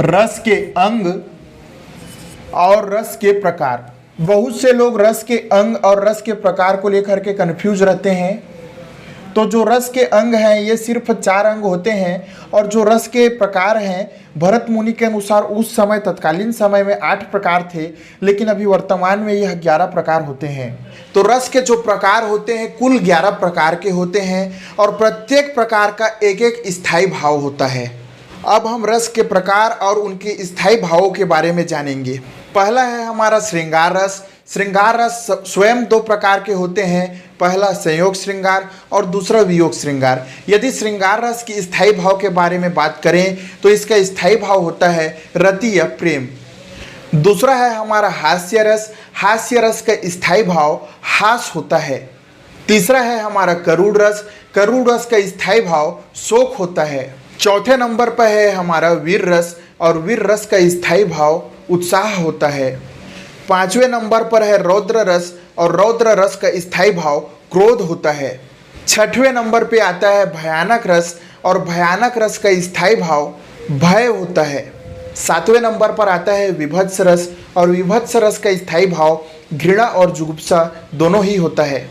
रस के अंग और रस के प्रकार। बहुत से लोग रस के अंग और रस के प्रकार को लेकर के कंफ्यूज रहते हैं। तो जो रस के अंग हैं ये सिर्फ 4 अंग होते हैं, और जो रस के प्रकार हैं भरत मुनि के अनुसार उस समय तत्कालीन समय में 8 प्रकार थे, लेकिन अभी वर्तमान में यह 11 प्रकार होते हैं। तो रस के जो प्रकार होते हैं कुल 11 प्रकार के होते हैं, और प्रत्येक प्रकार का एक एक स्थायी भाव होता है। अब हम रस के प्रकार और उनके स्थायी भावों के बारे में जानेंगे। पहला है हमारा श्रृंगार रस। श्रृंगार रस स्वयं 2 प्रकार के होते हैं, पहला संयोग श्रृंगार और दूसरा वियोग श्रृंगार। यदि श्रृंगार रस की स्थायी भाव के बारे में बात करें तो इसका स्थायी भाव होता है रति या प्रेम। दूसरा है हमारा हास्य रस। हास्य रस का स्थायी भाव हास होता है। तीसरा है हमारा करुण रस। करुण रस का स्थायी भाव शोक होता है। चौथे नंबर पर है हमारा वीर रस, और वीर रस का स्थायी भाव उत्साह होता है। 5वें नंबर पर है रौद्र रस, और रौद्र रस का स्थायी भाव क्रोध होता है। 6वें नंबर पे आता है भयानक रस, और भयानक रस का स्थायी भाव भय होता है। 7वें नंबर पर आता है विभत्स रस, और विभत्स रस का स्थायी भाव घृणा और जुगुप्सा दोनों ही होता है।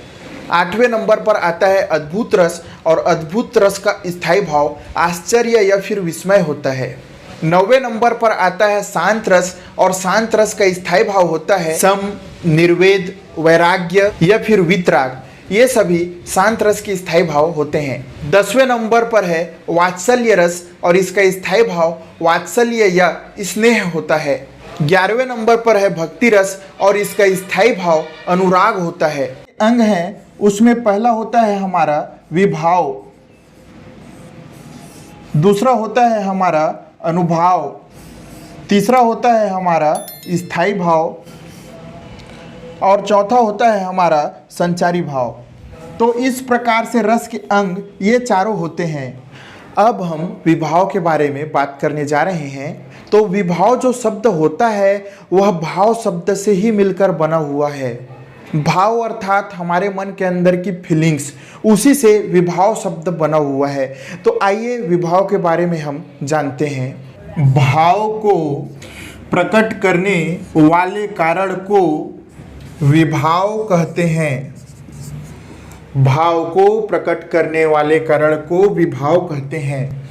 8वें नंबर पर आता है अद्भुत रस, और अद्भुत रस का स्थायी भाव आश्चर्य या फिर विस्मय होता है। 9वें नंबर पर आता है शांत रस, और शांत रस का स्थायी भाव होता है सम, निर्वेद, वैराग्य या फिर वितराग। ये सभी शांत रस के स्थायी भाव होते हैं। 10वें नंबर पर है वात्सल्य रस, और इसका स्थायी भाव वात्सल्य या स्नेह होता है। 11वें नंबर पर है भक्ति रस, और इसका स्थायी भाव अनुराग होता है। अंग है उसमें पहला होता है हमारा विभाव, दूसरा होता है हमारा अनुभाव, तीसरा होता है हमारा स्थायी भाव, और चौथा होता है हमारा संचारी भाव। तो इस प्रकार से रस के अंग ये चारों होते हैं। अब हम विभाव के बारे में बात करने जा रहे हैं। तो विभाव जो शब्द होता है वह भाव शब्द से ही मिलकर बना हुआ है। भाव अर्थात हमारे मन के अंदर की फीलिंग्स, उसी से विभाव शब्द बना हुआ है। तो आइए विभाव के बारे में हम जानते हैं। भाव को प्रकट करने वाले कारण को विभाव कहते हैं। भाव को प्रकट करने वाले कारण को विभाव कहते हैं।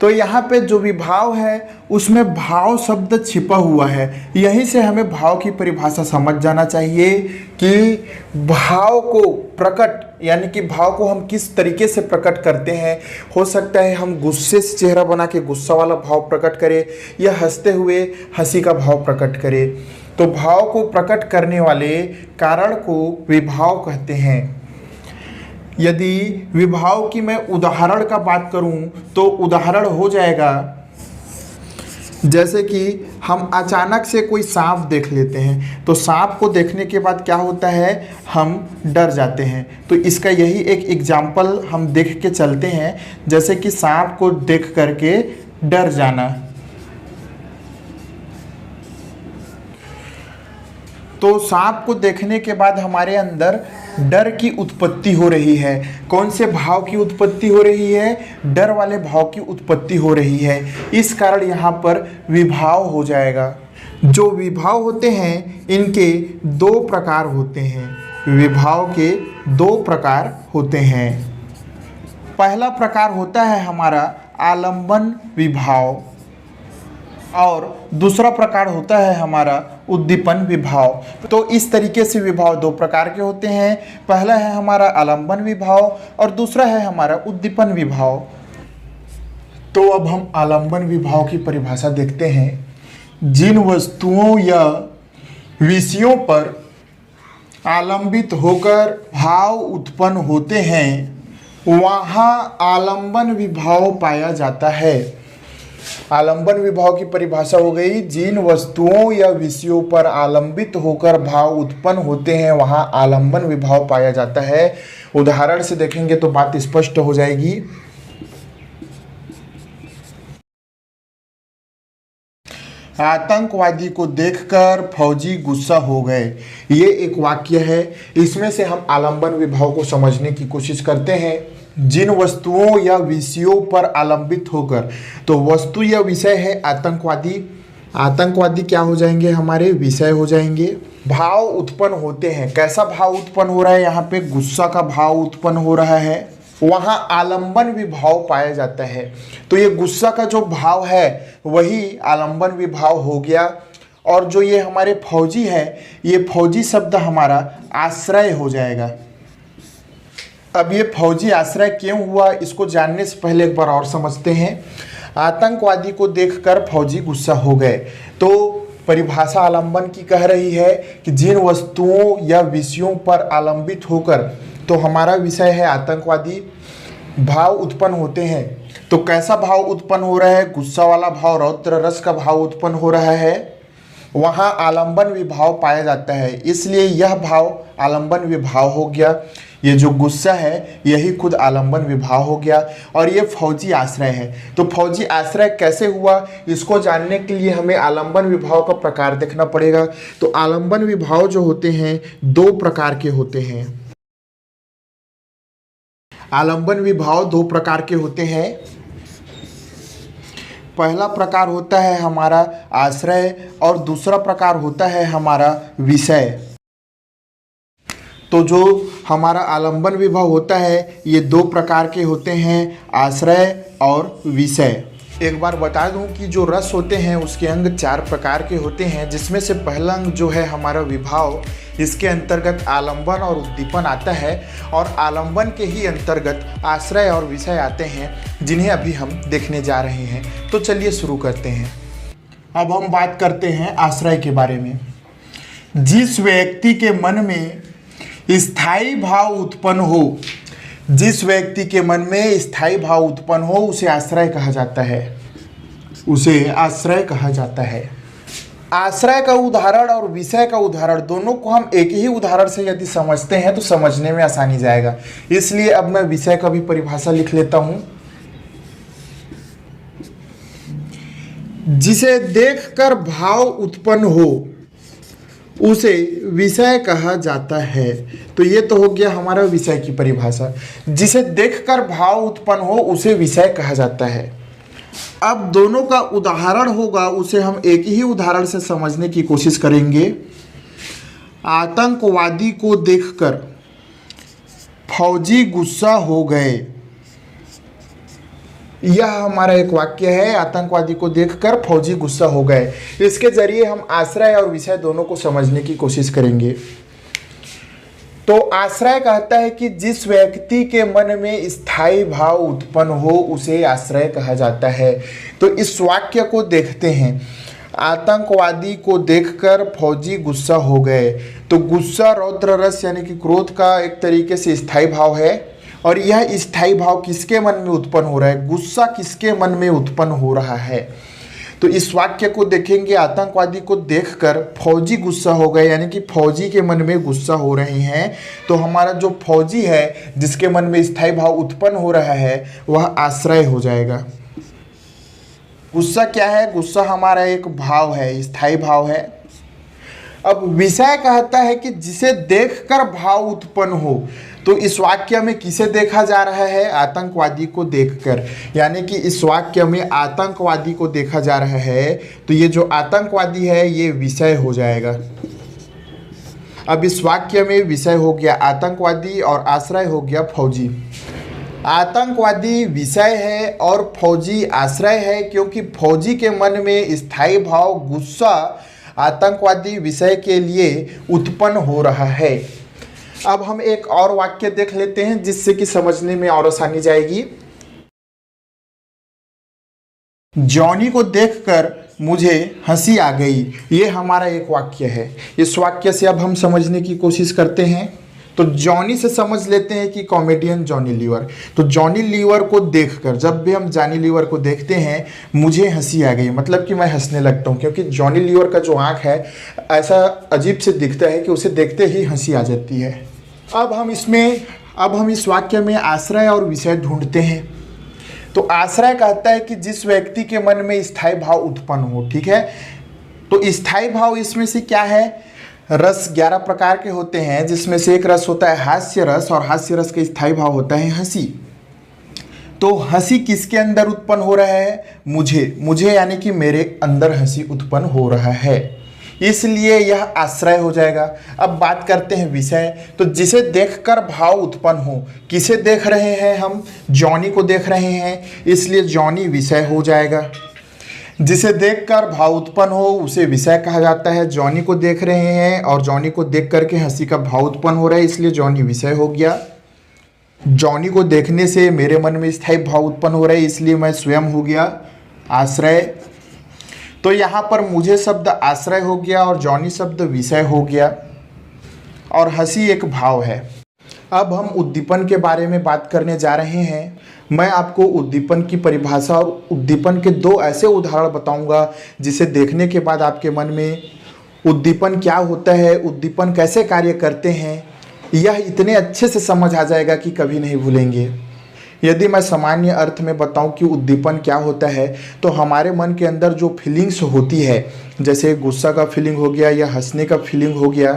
तो यहाँ पे जो विभाव है उसमें भाव शब्द छिपा हुआ है। यहीं से हमें भाव की परिभाषा समझ जाना चाहिए कि भाव को प्रकट यानी कि भाव को हम किस तरीके से प्रकट करते हैं। हो सकता है हम गुस्से से चेहरा बना के गुस्सा वाला भाव प्रकट करें, या हंसते हुए हंसी का भाव प्रकट करें। तो भाव को प्रकट करने वाले कारण को विभाव कहते हैं। यदि विभाव की मैं उदाहरण का बात करूं तो उदाहरण हो जाएगा, जैसे कि हम अचानक से कोई सांप देख लेते हैं, तो सांप को देखने के बाद क्या होता है, हम डर जाते हैं। तो इसका यही एक एग्जाम्पल हम देख के चलते हैं, जैसे कि सांप को देख करके डर जाना। तो सांप को देखने के बाद हमारे अंदर डर की उत्पत्ति हो रही है। कौन से भाव की उत्पत्ति हो रही है? डर वाले भाव की उत्पत्ति हो रही है। इस कारण यहाँ पर विभाव हो जाएगा। जो विभाव होते हैं इनके 2 प्रकार होते हैं। विभाव के 2 प्रकार होते हैं। पहला प्रकार होता है हमारा आलंबन विभाव, और दूसरा प्रकार होता है हमारा उद्दीपन विभाव। तो इस तरीके से विभाव 2 प्रकार के होते हैं। पहला है हमारा आलंबन विभाव और दूसरा है हमारा उद्दीपन विभाव। तो अब हम आलंबन विभाव की परिभाषा देखते हैं। जिन वस्तुओं या विषयों पर आलंबित होकर भाव उत्पन्न होते हैं वहाँ आलंबन विभाव पाया जाता है। आलंबन विभाव की परिभाषा हो गई, जिन वस्तुओं या विषयों पर आलंबित होकर भाव उत्पन्न होते हैं वहां आलंबन विभाव पाया जाता है। उदाहरण से देखेंगे तो बात स्पष्ट हो जाएगी। आतंकवादी को देखकर फौजी गुस्सा हो गए, ये एक वाक्य है। इसमें से हम आलंबन विभाव को समझने की कोशिश करते हैं। जिन वस्तुओं या विषयों पर आलंबित होकर, तो वस्तु या विषय है आतंकवादी, आतंकवादी क्या हो जाएंगे, हमारे विषय हो जाएंगे। भाव उत्पन्न होते हैं, कैसा भाव उत्पन्न हो रहा है, यहाँ पे गुस्सा का भाव उत्पन्न हो रहा है, वहाँ आलंबन विभाव पाया जाता है। तो ये गुस्सा का जो भाव है वही आलंबन विभाव हो गया। और जो ये हमारे फौजी है, ये फौजी शब्द हमारा आश्रय हो जाएगा। अब ये फौजी आश्रय क्यों हुआ, इसको जानने से पहले एक बार और समझते हैं। आतंकवादी को देखकर फौजी गुस्सा हो गए, तो परिभाषा आलंबन की कह रही है कि जिन वस्तुओं या विषयों पर आलंबित होकर, तो हमारा विषय है आतंकवादी, भाव उत्पन्न होते हैं। तो कैसा भाव उत्पन्न हो रहा है, गुस्सा वाला भाव, रौद्र रस का भाव उत्पन्न हो रहा है, वहाँ आलंबन विभाव पाया जाता है, इसलिए यह भाव आलंबन विभाव हो गया। ये जो गुस्सा है यही खुद आलंबन विभाव हो गया। और ये फौजी आश्रय है। तो फौजी आश्रय कैसे हुआ, इसको जानने के लिए हमें आलंबन विभाव का प्रकार देखना पड़ेगा। तो आलंबन विभाव जो होते हैं दो प्रकार के होते हैं। आलंबन विभाव दो प्रकार के होते हैं। पहला प्रकार होता है हमारा आश्रय और दूसरा प्रकार होता है हमारा विषय। तो जो हमारा आलंबन विभाव होता है ये दो प्रकार के होते हैं, आश्रय और विषय। एक बार बता दूं कि जो रस होते हैं उसके अंग चार प्रकार के होते हैं, जिसमें से पहला अंग जो है हमारा विभाव, इसके अंतर्गत आलंबन और उद्दीपन आता है, और आलंबन के ही अंतर्गत आश्रय और विषय आते हैं, जिन्हें अभी हम देखने जा रहे हैं। तो चलिए शुरू करते हैं। अब हम बात करते हैं आश्रय के बारे में। जिस व्यक्ति के मन में स्थायी भाव उत्पन्न हो, जिस व्यक्ति के मन में स्थायी भाव उत्पन्न हो उसे आश्रय कहा जाता है, उसे आश्रय कहा जाता है। आश्रय का उदाहरण और विषय का उदाहरण दोनों को हम एक ही उदाहरण से यदि समझते हैं तो समझने में आसानी जाएगा। इसलिए अब मैं विषय का भी परिभाषा लिख लेता हूं। जिसे देखकर भाव उत्पन्न हो उसे विषय कहा जाता है। तो ये तो हो गया हमारा विषय की परिभाषा। जिसे देखकर भाव उत्पन्न हो उसे विषय कहा जाता है। अब दोनों का उदाहरण होगा, उसे हम एक ही उदाहरण से समझने की कोशिश करेंगे। आतंकवादी को देखकर फौजी गुस्सा हो गए, यह हमारा एक वाक्य है। आतंकवादी को देखकर फौजी गुस्सा हो गए। इसके जरिए हम आश्रय और विषय दोनों को समझने की कोशिश करेंगे। तो आश्रय कहता है कि जिस व्यक्ति के मन में स्थायी भाव उत्पन्न हो उसे आश्रय कहा जाता है। तो इस वाक्य को देखते हैं। आतंकवादी को देखकर फौजी गुस्सा हो गए। तो गुस्सा रौद्र रस यानी कि क्रोध का एक तरीके से स्थायी भाव है, और यह स्थायी भाव किसके मन में उत्पन्न हो रहा है, गुस्सा किसके मन में उत्पन्न हो रहा है। तो इस वाक्य को देखेंगे, आतंकवादी को देखकर फौजी गुस्सा हो गए, यानी कि फौजी के मन में गुस्सा हो रहे हैं। तो हमारा जो फौजी है जिसके मन में स्थायी भाव उत्पन्न हो रहा है वह आश्रय हो जाएगा। गुस्सा क्या है, गुस्सा हमारा एक भाव है, स्थायी भाव है। अब विषय कहता है कि जिसे देखकर भाव उत्पन्न हो। तो इस वाक्य में किसे देखा जा रहा है, आतंकवादी को देखकर, यानी कि इस वाक्य में आतंकवादी को देखा जा रहा है। तो ये जो आतंकवादी है ये विषय हो जाएगा। अब इस वाक्य में विषय हो गया आतंकवादी और आश्रय हो गया फौजी। आतंकवादी विषय है और फौजी आश्रय है, क्योंकि फौजी के मन में स्थायी भाव गुस्सा आतंकवादी विषय के लिए उत्पन्न हो रहा है। अब हम एक और वाक्य देख लेते हैं जिससे कि समझने में और आसानी जाएगी। जॉनी को देखकर मुझे हंसी आ गई, ये हमारा एक वाक्य है। इस वाक्य से अब हम समझने की कोशिश करते हैं। तो जॉनी से समझ लेते हैं कि कॉमेडियन जॉनी लीवर। तो जॉनी लीवर को देखकर, जब भी हम जॉनी लीवर को देखते हैं मुझे हंसी आ गई, मतलब कि मैं हंसने लगता हूँ, क्योंकि जॉनी लीवर का जो आँख है ऐसा अजीब से दिखता है कि उसे देखते ही हंसी आ जाती है। अब हम इस वाक्य में आश्रय और विषय ढूंढते हैं। तो आश्रय कहता है कि जिस व्यक्ति के मन में स्थायी भाव उत्पन्न हो, ठीक है। तो स्थायी भाव इसमें से क्या है, रस 11 प्रकार के होते हैं, जिसमें से एक रस होता है हास्य रस, और हास्य रस का स्थायी भाव होता है हंसी। तो हंसी किसके अंदर उत्पन्न हो रहा है? मुझे यानी कि मेरे अंदर हंसी उत्पन्न हो रहा है, इसलिए यह आश्रय हो जाएगा। अब बात करते हैं विषय। तो जिसे देखकर भाव उत्पन्न हो, किसे देख रहे हैं हम? जॉनी को देख रहे हैं, इसलिए जॉनी विषय हो जाएगा। जिसे देखकर भाव उत्पन्न हो उसे विषय कहा जाता है। जॉनी को देख रहे हैं और जॉनी को देख करके हंसी का भाव उत्पन्न हो रहा है, इसलिए जॉनी विषय हो गया। जॉनी को देखने से मेरे मन में स्थायी भाव उत्पन्न हो रहा है, इसलिए मैं स्वयं हो गया आश्रय। तो यहाँ पर मुझे शब्द आश्रय हो गया और जॉनी शब्द विषय हो गया, और हंसी एक भाव है। अब हम उद्दीपन के बारे में बात करने जा रहे हैं। मैं आपको उद्दीपन की परिभाषा और उद्दीपन के दो ऐसे उदाहरण बताऊंगा जिसे देखने के बाद आपके मन में उद्दीपन क्या होता है, उद्दीपन कैसे कार्य करते हैं, यह इतने अच्छे से समझ आ जाएगा कि कभी नहीं भूलेंगे। यदि मैं सामान्य अर्थ में बताऊं कि उद्दीपन क्या होता है, तो हमारे मन के अंदर जो फीलिंग्स होती है, जैसे गुस्सा का फीलिंग हो गया या हंसने का फीलिंग हो गया,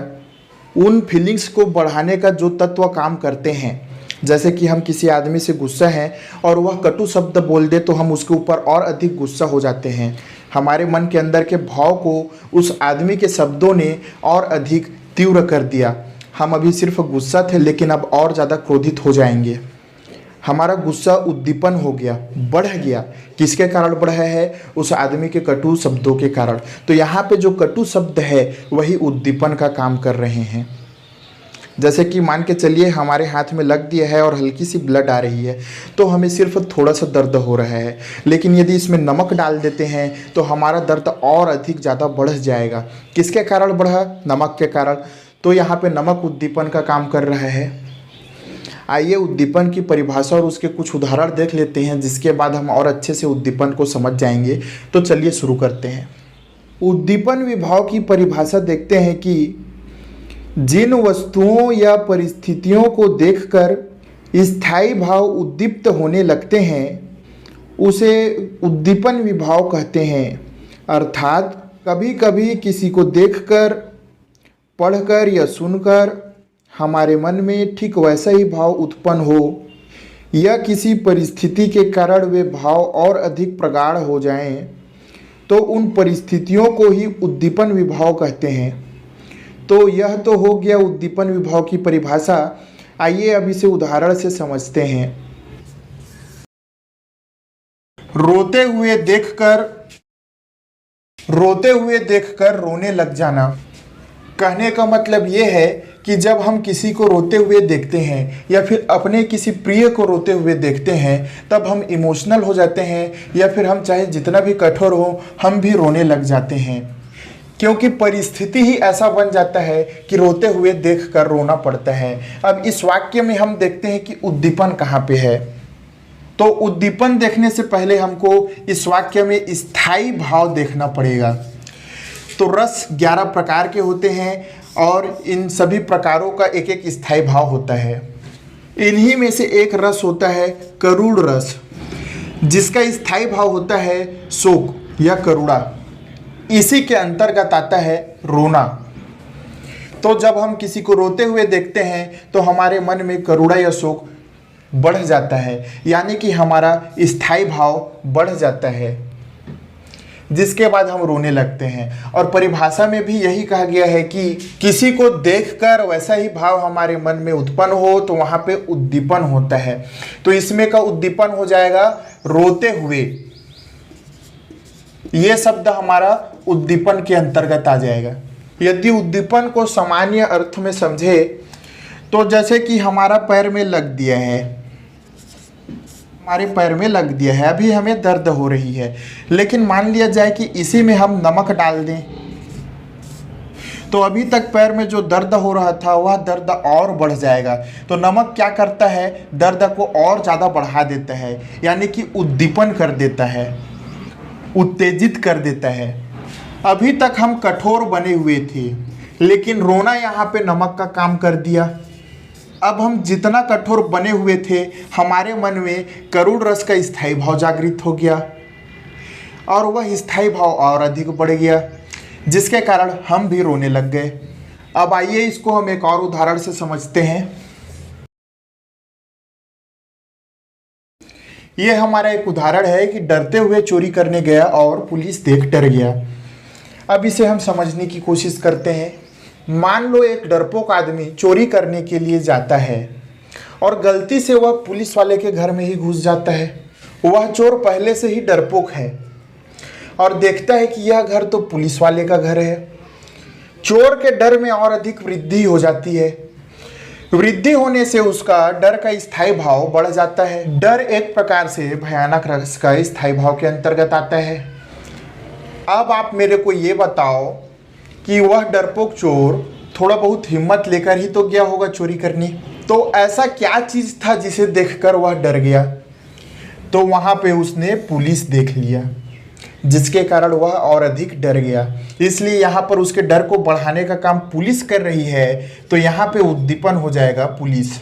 उन फीलिंग्स को बढ़ाने का जो तत्व काम करते हैं, जैसे कि हम किसी आदमी से गुस्सा हैं और वह कटु शब्द बोल दे तो हम उसके ऊपर और अधिक गुस्सा हो जाते हैं। हमारे मन के अंदर के भाव को उस आदमी के शब्दों ने और अधिक तीव्र कर दिया। हम अभी सिर्फ गुस्सा थे, लेकिन अब और ज़्यादा क्रोधित हो जाएंगे। हमारा गुस्सा उद्दीपन हो गया, बढ़ गया। किसके कारण बढ़ा है? उस आदमी के कटु शब्दों के कारण। तो यहाँ पे जो कटु शब्द है वही उद्दीपन का काम कर रहे हैं। जैसे कि मान के चलिए हमारे हाथ में लग दिया है और हल्की सी ब्लड आ रही है, तो हमें सिर्फ थोड़ा सा दर्द हो रहा है, लेकिन यदि इसमें नमक डाल देते हैं तो हमारा दर्द और अधिक ज़्यादा बढ़ जाएगा। किसके कारण बढ़ा? नमक के कारण। तो यहाँ पे नमक उद्दीपन का काम कर रहा है। आइए उद्दीपन की परिभाषा और उसके कुछ उदाहरण देख लेते हैं, जिसके बाद हम और अच्छे से उद्दीपन को समझ जाएंगे। तो चलिए शुरू करते हैं। उद्दीपन विभाव की परिभाषा देखते हैं कि जिन वस्तुओं या परिस्थितियों को देखकर स्थायी भाव उद्दीप्त होने लगते हैं उसे उद्दीपन विभाव कहते हैं। अर्थात कभी कभी किसी को देखकर, पढ़कर या सुनकर हमारे मन में ठीक वैसा ही भाव उत्पन्न हो, या किसी परिस्थिति के कारण वे भाव और अधिक प्रगाढ़ हो जाएं, तो उन परिस्थितियों को ही उद्दीपन विभाव कहते हैं। तो यह तो हो गया उद्दीपन विभाव की परिभाषा। आइए अब इसे उदाहरण से समझते हैं। रोते हुए देखकर रोने लग जाना। कहने का मतलब ये है कि जब हम किसी को रोते हुए देखते हैं या फिर अपने किसी प्रिय को रोते हुए देखते हैं, तब हम इमोशनल हो जाते हैं, या फिर हम चाहे जितना भी कठोर हो हम भी रोने लग जाते हैं, क्योंकि परिस्थिति ही ऐसा बन जाता है कि रोते हुए देखकर रोना पड़ता है। अब इस वाक्य में हम देखते हैं कि उद्दीपन कहाँ पे है। तो उद्दीपन देखने से पहले हमको इस वाक्य में स्थायी भाव देखना पड़ेगा। तो रस 11 प्रकार के होते हैं और इन सभी प्रकारों का एक एक स्थायी भाव होता है। इन्हीं में से एक रस होता है करुण रस, जिसका स्थायी भाव होता है शोक या करुणा। इसी के अंतर्गत आता है रोना। तो जब हम किसी को रोते हुए देखते हैं तो हमारे मन में करुणा या शोक बढ़ जाता है, यानी कि हमारा स्थायी भाव बढ़ जाता है, जिसके बाद हम रोने लगते हैं। और परिभाषा में भी यही कहा गया है कि किसी को देखकर वैसा ही भाव हमारे मन में उत्पन्न हो तो वहाँ पे उद्दीपन होता है। तो इसमें का उद्दीपन हो जाएगा रोते हुए। ये शब्द हमारा उद्दीपन के अंतर्गत आ जाएगा। यदि उद्दीपन को सामान्य अर्थ में समझे तो जैसे कि हमारा पैर में लग दिया है, हमारे पैर में लग दिया है, अभी हमें दर्द हो रही है, लेकिन मान लिया जाए कि इसी में हम नमक डाल दें, तो अभी तक पैर में जो दर्द हो रहा था वह दर्द और बढ़ जाएगा। तो नमक क्या करता है? दर्द को और ज़्यादा बढ़ा देता है, यानी कि उद्दीपन कर देता है, उत्तेजित कर देता है। अभी तक हम कठोर बने हुए थे, लेकिन रोना यहाँ पे नमक का काम कर दिया। अब हम जितना कठोर बने हुए थे, हमारे मन में करुण रस का स्थायी भाव जागृत हो गया और वह स्थायी भाव और अधिक बढ़ गया, जिसके कारण हम भी रोने लग गए। अब आइए इसको हम एक और उदाहरण से समझते हैं। ये हमारा एक उदाहरण है कि डरते हुए चोरी करने गया और पुलिस देख डर गया। अब इसे हम समझने की कोशिश करते हैं। मान लो एक डरपोक आदमी चोरी करने के लिए जाता है और गलती से वह पुलिस वाले के घर में ही घुस जाता है। वह चोर पहले से ही डरपोक है और देखता है कि यह घर तो पुलिस वाले का घर है। चोर के डर में और अधिक वृद्धि हो जाती है। वृद्धि होने से उसका डर का स्थायी भाव बढ़ जाता है। डर एक प्रकार से भयानक रस का स्थायी भाव के अंतर्गत आता है। अब आप मेरे को ये बताओ कि वह डरपोक चोर थोड़ा बहुत हिम्मत लेकर ही तो गया होगा चोरी करने। तो ऐसा क्या चीज़ था जिसे देखकर वह डर गया? तो वहाँ पे उसने पुलिस देख लिया, जिसके कारण वह और अधिक डर गया। इसलिए यहाँ पर उसके डर को बढ़ाने का काम पुलिस कर रही है। तो यहाँ पे उद्दीपन हो जाएगा पुलिस।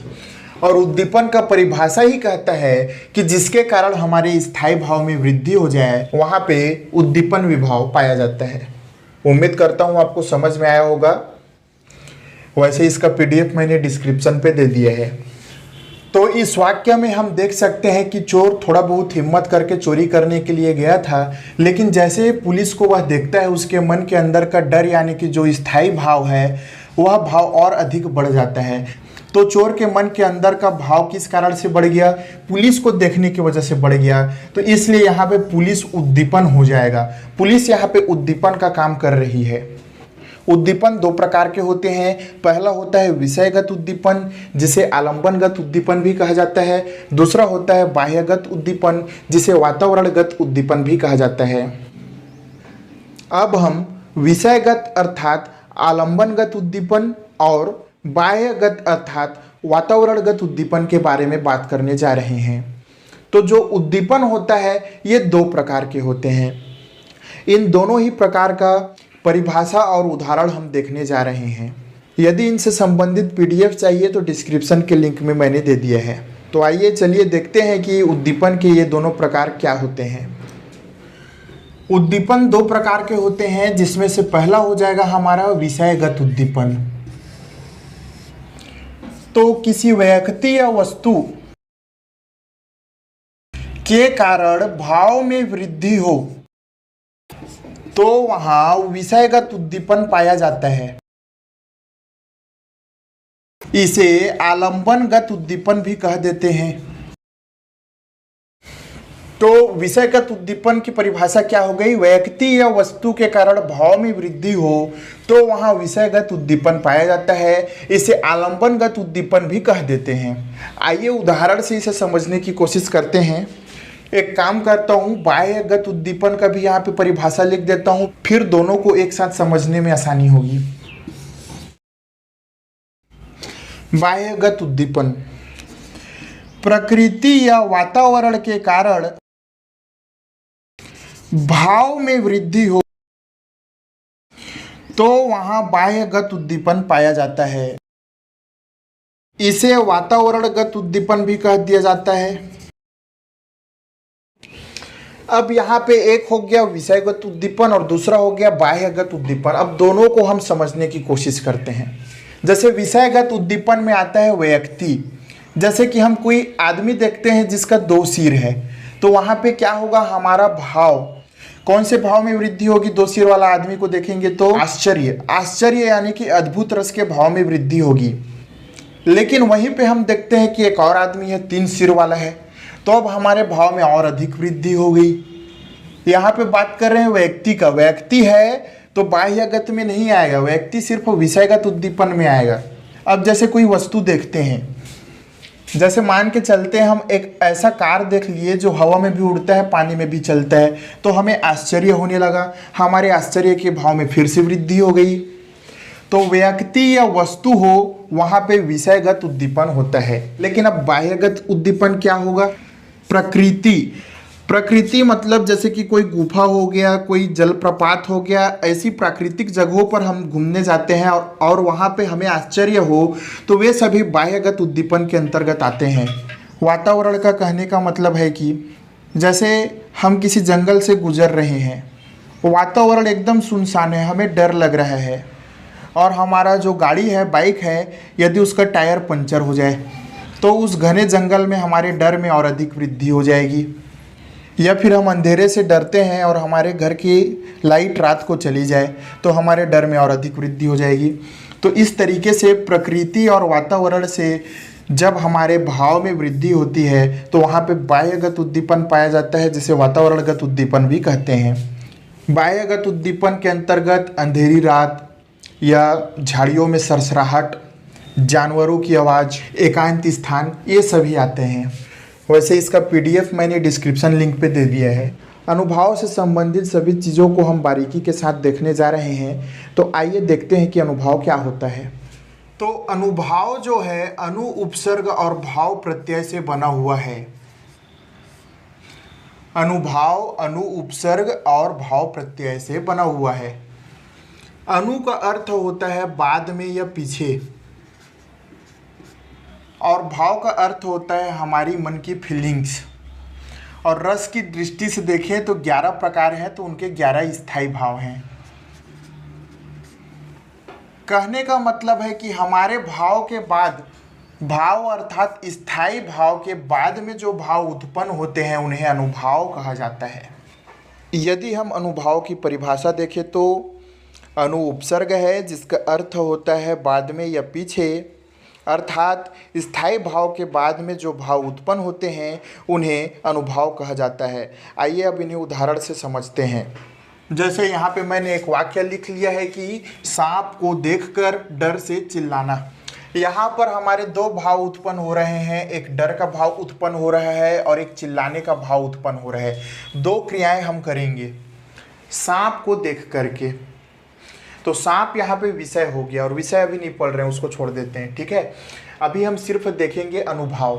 और उद्दीपन का परिभाषा ही कहता है कि जिसके कारण हमारे स्थायी भाव में वृद्धि हो जाए, वहाँ पे उद्दीपन विभाव पाया जाता है। उम्मीद करता हूँ आपको समझ में आया होगा। वैसे इसका PDF मैंने डिस्क्रिप्शन पे दे दिया है। तो इस वाक्य में हम देख सकते हैं कि चोर थोड़ा बहुत हिम्मत करके चोरी करने के लिए गया था, लेकिन जैसे पुलिस को वह देखता है, उसके मन के अंदर का डर यानी कि जो स्थायी भाव है वह भाव और अधिक बढ़ जाता है। तो चोर के मन के अंदर का भाव किस कारण से बढ़ गया? पुलिस को देखने की वजह से बढ़ गया। तो इसलिए यहाँ पे पुलिस उद्दीपन हो जाएगा। पुलिस यहाँ पे उद्दीपन का काम कर रही है। उद्दीपन दो प्रकार के होते हैं। पहला होता है विषयगत उद्दीपन, जिसे आलंबनगत उद्दीपन भी कहा जाता है। दूसरा होता है बाह्यगत उद्दीपन, जिसे वातावरणगत उद्दीपन भी कहा जाता है। अब हम विषयगत अर्थात आलंबनगत उद्दीपन और बाह्यगत अर्थात वातावरणगत उद्दीपन के बारे में बात करने जा रहे हैं। तो जो उद्दीपन होता है ये दो प्रकार के होते हैं। इन दोनों ही प्रकार का परिभाषा और उदाहरण हम देखने जा रहे हैं। यदि इनसे संबंधित PDF चाहिए तो डिस्क्रिप्शन के लिंक में मैंने दे दिया है। तो आइए चलिए देखते हैं कि उद्दीपन के ये दोनों प्रकार क्या होते हैं। उद्दीपन दो प्रकार के होते हैं, जिसमें से पहला हो जाएगा हमारा विषयगत उद्दीपन। तो किसी व्यक्ति या वस्तु के कारण भाव में वृद्धि हो तो वहां विषयगत उद्दीपन पाया जाता है। इसे आलंबनगत उद्दीपन भी कह देते हैं। तो विषयगत उद्दीपन की परिभाषा क्या हो गई? व्यक्ति या वस्तु के कारण भाव में वृद्धि हो तो वहां विषयगत उद्दीपन पाया जाता है। इसे आलंबनगत उद्दीपन भी कह देते हैं। आइए उदाहरण से इसे समझने की कोशिश करते हैं। एक काम करता हूँ, बाह्यगत उद्दीपन का भी यहाँ पे परिभाषा लिख देता हूँ, फिर दोनों को एक साथ समझने में आसानी होगी। बाह्यगत उद्दीपन प्रकृति या वातावरण के कारण भाव में वृद्धि हो तो वहां बाह्यगत उद्दीपन पाया जाता है। इसे वातावरणगत उद्दीपन भी कह दिया जाता है। अब यहाँ पे एक हो गया विषयगत उद्दीपन और दूसरा हो गया बाह्यगत उद्दीपन। अब दोनों को हम समझने की कोशिश करते हैं। जैसे विषयगत उद्दीपन में आता है व्यक्ति। जैसे कि हम कोई आदमी देखते हैं जिसका दो सिर है, तो वहाँ पे क्या होगा? हमारा भाव, कौन से भाव में वृद्धि होगी? दो सिर वाला आदमी को देखेंगे तो आश्चर्य, आश्चर्य यानी कि अद्भुत रस के भाव में वृद्धि होगी। लेकिन वहीं पे हम देखते हैं कि एक और आदमी है, तीन सिर वाला है, तो अब हमारे भाव में और अधिक वृद्धि हो गई। यहाँ पे बात कर रहे हैं व्यक्ति का। व्यक्ति है तो बाह्यगत में नहीं आएगा, व्यक्ति सिर्फ विषयगत उद्दीपन में आएगा। अब जैसे कोई वस्तु देखते हैं, जैसे मान के चलते हैं हम एक ऐसा कार देख लिए जो हवा में भी उड़ता है, पानी में भी चलता है, तो हमें आश्चर्य होने लगा। हमारे आश्चर्य के भाव में फिर से वृद्धि हो गई। तो व्यक्ति या वस्तु हो वहाँ पे विषयगत उद्दीपन होता है। लेकिन अब बाह्यगत उद्दीपन क्या होगा? प्रकृति। प्रकृति मतलब जैसे कि कोई गुफा हो गया, कोई जलप्रपात हो गया, ऐसी प्राकृतिक जगहों पर हम घूमने जाते हैं और वहाँ पे हमें आश्चर्य हो, तो वे सभी बाह्यगत उद्दीपन के अंतर्गत आते हैं। वातावरण का कहने का मतलब है कि जैसे हम किसी जंगल से गुजर रहे हैं, वातावरण एकदम सुनसान है, हमें डर लग रहा है, और हमारा जो गाड़ी है, बाइक है, यदि उसका टायर पंचर हो जाए तो उस घने जंगल में हमारे डर में और अधिक वृद्धि हो जाएगी। या फिर हम अंधेरे से डरते हैं और हमारे घर की लाइट रात को चली जाए तो हमारे डर में और अधिक वृद्धि हो जाएगी। तो इस तरीके से प्रकृति और वातावरण से जब हमारे भाव में वृद्धि होती है तो वहाँ पे बाह्यगत उद्दीपन पाया जाता है, जिसे वातावरणगत उद्दीपन भी कहते हैं। बाह्यगत उद्दीपन के अंतर्गत अंधेरी रात या झाड़ियों में सरसराहट, जानवरों की आवाज़, एकांत स्थान, ये सभी आते हैं। वैसे इसका PDF मैंने डिस्क्रिप्शन लिंक पे दे दिया है। अनुभव से संबंधित सभी चीज़ों को हम बारीकी के साथ देखने जा रहे हैं। तो आइए देखते हैं कि अनुभव क्या होता है। तो अनुभव जो है अनु उपसर्ग और भाव प्रत्यय से बना हुआ है। अनुभव अनु उपसर्ग और भाव प्रत्यय से बना हुआ है। अनु का अर्थ होता है बाद में या पीछे, और भाव का अर्थ होता है हमारी मन की फीलिंग्स। और रस की दृष्टि से देखें तो 11 प्रकार हैं, तो उनके 11 स्थायी भाव हैं। कहने का मतलब है कि हमारे भाव के बाद, भाव अर्थात स्थायी भाव के बाद में जो भाव उत्पन्न होते हैं उन्हें अनुभाव कहा जाता है। यदि हम अनुभाव की परिभाषा देखें तो अनु उपसर्ग है, जिसका अर्थ होता है बाद में या पीछे, अर्थात स्थायी भाव के बाद में जो भाव उत्पन्न होते हैं उन्हें अनुभाव कहा जाता है। आइए अब इन्हें उदाहरण से समझते हैं। जैसे यहाँ पे मैंने एक वाक्य लिख लिया है कि सांप को देखकर डर से चिल्लाना। यहाँ पर हमारे दो भाव उत्पन्न हो रहे हैं, एक डर का भाव उत्पन्न हो रहा है और एक चिल्लाने का भाव उत्पन्न हो रहा है। दो क्रियाएं हम करेंगे सांप को देख करके। तो सांप यहाँ पे विषय हो गया, और विषय अभी नहीं पढ़ रहे हैं, उसको छोड़ देते हैं, ठीक है। अभी हम सिर्फ देखेंगे अनुभाव।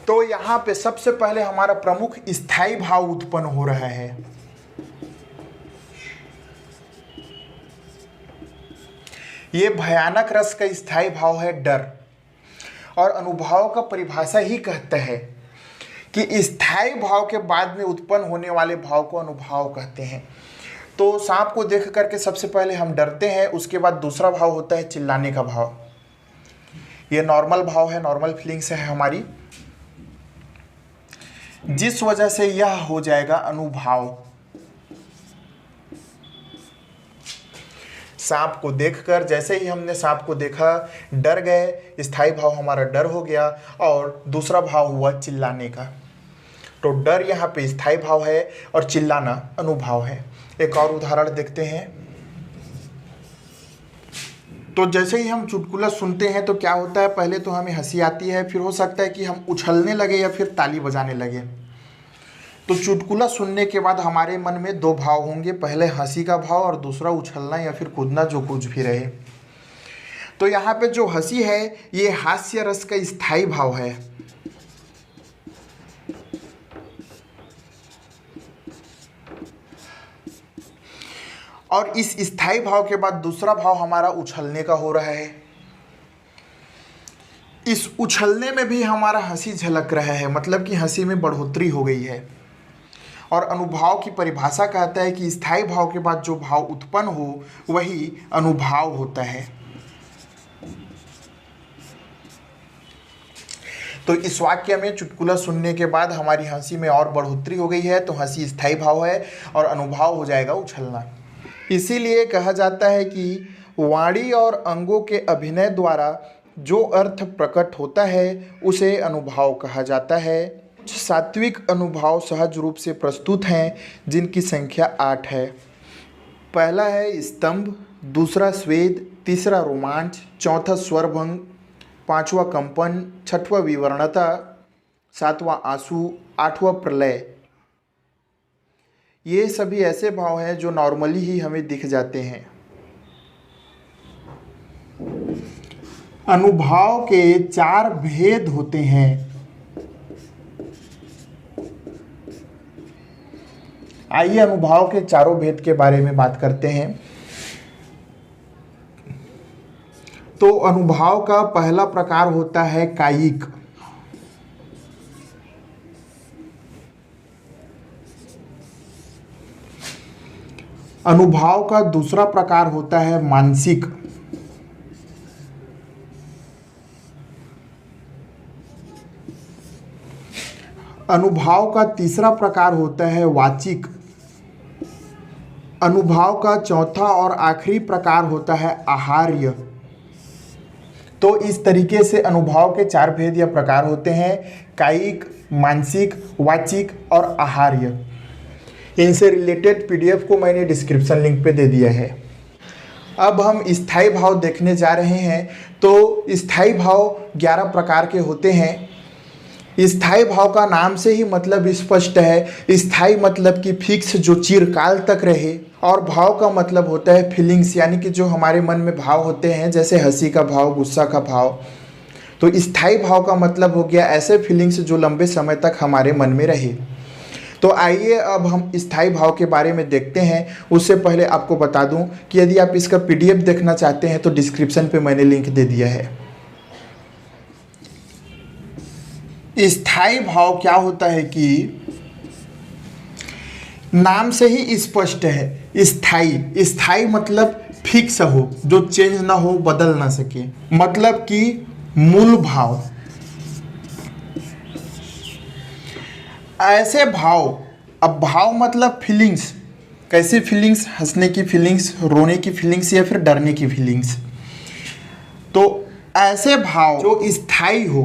तो यहाँ पे सबसे पहले हमारा प्रमुख स्थायी भाव उत्पन्न हो रहा है। ये भयानक रस का स्थायी भाव है डर, और अनुभाव का परिभाषा ही कहता है कि स्थायी भाव के बाद में उत्पन्न होने वाले भाव को अनुभाव कहते हैं। तो सांप को देख करके सबसे पहले हम डरते हैं, उसके बाद दूसरा भाव होता है चिल्लाने का भाव। ये नॉर्मल भाव है, नॉर्मल फीलिंग्स है हमारी, जिस वजह से यह हो जाएगा अनुभाव। सांप को देखकर, जैसे ही हमने सांप को देखा डर गए, स्थायी भाव हमारा डर हो गया, और दूसरा भाव हुआ चिल्लाने का। तो डर यहाँ पे स्थायी भाव है और चिल्लाना अनुभाव है। एक और उदाहरण देखते हैं। तो जैसे ही हम चुटकुला सुनते हैं तो क्या होता है, पहले तो हमें हंसी आती है, फिर हो सकता है कि हम उछलने लगे या फिर ताली बजाने लगे। तो चुटकुला सुनने के बाद हमारे मन में दो भाव होंगे, पहले हंसी का भाव और दूसरा उछलना या फिर कूदना, जो कुछ भी रहे। तो यहाँ पे जो हंसी है ये हास्य रस का स्थायी भाव है। और इस स्थायी भाव के बाद दूसरा भाव हमारा उछलने का हो रहा है। इस उछलने में भी हमारा हंसी झलक रहा है, मतलब कि हंसी में बढ़ोतरी हो गई है। और अनुभाव की परिभाषा कहता है कि स्थायी भाव के बाद जो भाव उत्पन्न हो वही अनुभाव होता है। तो इस वाक्य में चुटकुला सुनने के बाद हमारी हंसी में और बढ़ोतरी हो गई है, तो हंसी स्थायी भाव है और अनुभाव हो जाएगा उछलना। इसीलिए कहा जाता है कि वाणी और अंगों के अभिनय द्वारा जो अर्थ प्रकट होता है उसे अनुभाव कहा जाता है। सात्विक अनुभाव सहज रूप से प्रस्तुत हैं, जिनकी संख्या 8 है। पहला है स्तंभ, दूसरा स्वेद, तीसरा रोमांच, चौथा स्वरभंग, पांचवा कंपन, छठवां विवरणता, सातवां आंसू, आठवां प्रलय। ये सभी ऐसे भाव हैं जो नॉर्मली ही हमें दिख जाते हैं। अनुभाव के 4 भेद होते हैं। आइए अनुभाव के चारों भेद के बारे में बात करते हैं। तो अनुभाव का पहला प्रकार होता है कायिक। अनुभाव का दूसरा प्रकार होता है मानसिक। अनुभाव का तीसरा प्रकार होता है वाचिक। अनुभाव का चौथा और आखिरी प्रकार होता है आहार्य। तो इस तरीके से अनुभाव के 4 भेद या प्रकार होते हैं, कायिक, मानसिक, वाचिक और आहार्य। इनसे रिलेटेड पीडीएफ को मैंने डिस्क्रिप्शन लिंक पे दे दिया है। अब हम स्थायी भाव देखने जा रहे हैं। तो स्थायी भाव 11 प्रकार के होते हैं। स्थायी भाव का नाम से ही मतलब स्पष्ट है। स्थायी मतलब कि फिक्स, जो चिरकाल तक रहे, और भाव का मतलब होता है फीलिंग्स, यानी कि जो हमारे मन में भाव होते हैं, जैसे हंसी का भाव, गुस्सा का भाव। तो स्थायी भाव का मतलब हो गया ऐसे फीलिंग्स जो लंबे समय तक हमारे मन में रहे। तो आइए अब हम स्थायी भाव के बारे में देखते हैं। उससे पहले आपको बता दूं कि यदि आप इसका पीडीएफ देखना चाहते हैं तो डिस्क्रिप्शन पे मैंने लिंक दे दिया है। स्थायी भाव क्या होता है कि नाम से ही स्पष्ट है। स्थायी, स्थायी मतलब फिक्स हो, जो चेंज ना हो, बदल ना सके, मतलब कि मूल भाव। ऐसे भाव, अब भाव मतलब फीलिंग्स, कैसी फीलिंग्स? हंसने की फीलिंग्स, रोने की फीलिंग्स या फिर डरने की फीलिंग्स। तो ऐसे भाव जो स्थायी हो,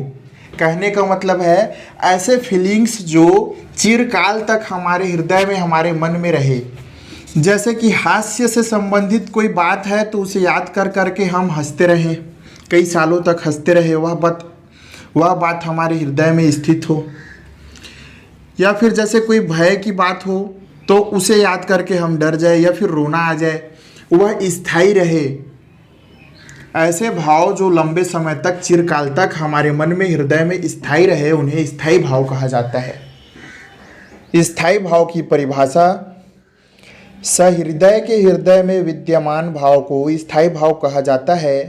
कहने का मतलब है ऐसे फीलिंग्स जो चिरकाल तक हमारे हृदय में, हमारे मन में रहे। जैसे कि हास्य से संबंधित कोई बात है तो उसे याद कर करके हम हंसते रहें, कई सालों तक हंसते रहे, वह बात हमारे हृदय में स्थित हो। या फिर जैसे कोई भय की बात हो तो उसे याद करके हम डर जाए या फिर रोना आ जाए, वह स्थायी रहे। ऐसे भाव जो लंबे समय तक, चिरकाल तक हमारे मन में, हृदय में स्थायी रहे, उन्हें स्थायी भाव कहा जाता है। स्थायी भाव की परिभाषा: सहृदय के हृदय में विद्यमान भाव को स्थायी भाव कहा जाता है।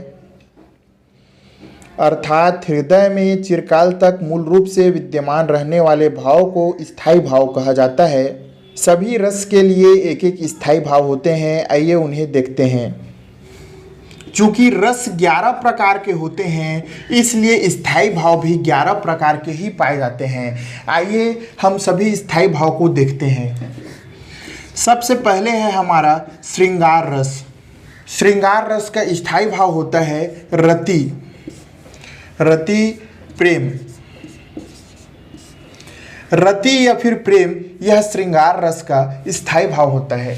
अर्थात हृदय में चिरकाल तक मूल रूप से विद्यमान रहने वाले भाव को स्थायी भाव कहा जाता है। सभी रस के लिए एक एक स्थायी भाव होते हैं। आइए उन्हें देखते हैं। चूंकि रस 11 प्रकार के होते हैं, इसलिए स्थायी भाव भी 11 प्रकार के ही पाए जाते हैं। आइए हम सभी स्थायी भाव को देखते हैं। सबसे पहले है हमारा श्रृंगार रस। श्रृंगार रस का स्थायी भाव होता है रति। रति प्रेम, रति या फिर प्रेम, यह श्रृंगार रस का स्थायी भाव होता है।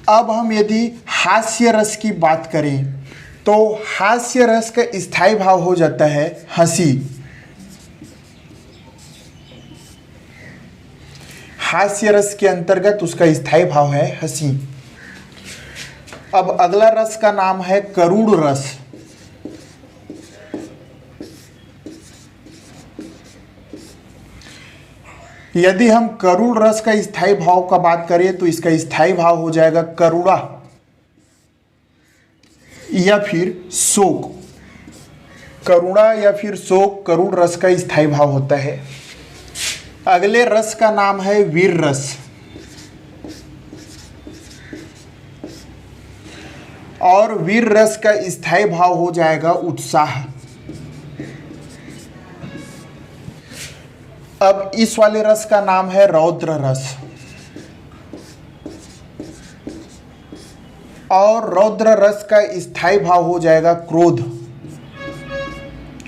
अब हम यदि हास्य रस की बात करें तो हास्य रस का स्थायी भाव हो जाता है हंसी। हास्य रस के अंतर्गत उसका स्थायी भाव है हंसी। अब अगला रस का नाम है करुण रस। यदि हम करुण रस का स्थायी भाव का बात करें तो इसका स्थायी भाव हो जाएगा करुणा या फिर शोक। करुणा या फिर शोक करुण रस का स्थायी भाव होता है। अगले रस का नाम है वीर रस। और वीर रस का स्थायी भाव हो जाएगा उत्साह। अब इस वाले रस का नाम है रौद्र रस। और रौद्र रस का स्थायी भाव हो जाएगा क्रोध।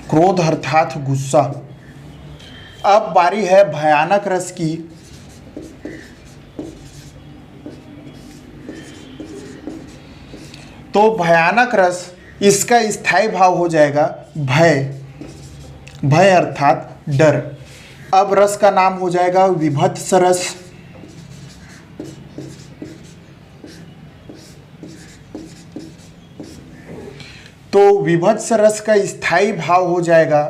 क्रोध अर्थात गुस्सा। अब बारी है भयानक रस की। तो भयानक रस, इसका स्थायी भाव हो जाएगा भय। भय अर्थात डर। अब रस का नाम हो जाएगा विभत्स रस। तो विभत्स रस का स्थायी भाव हो जाएगा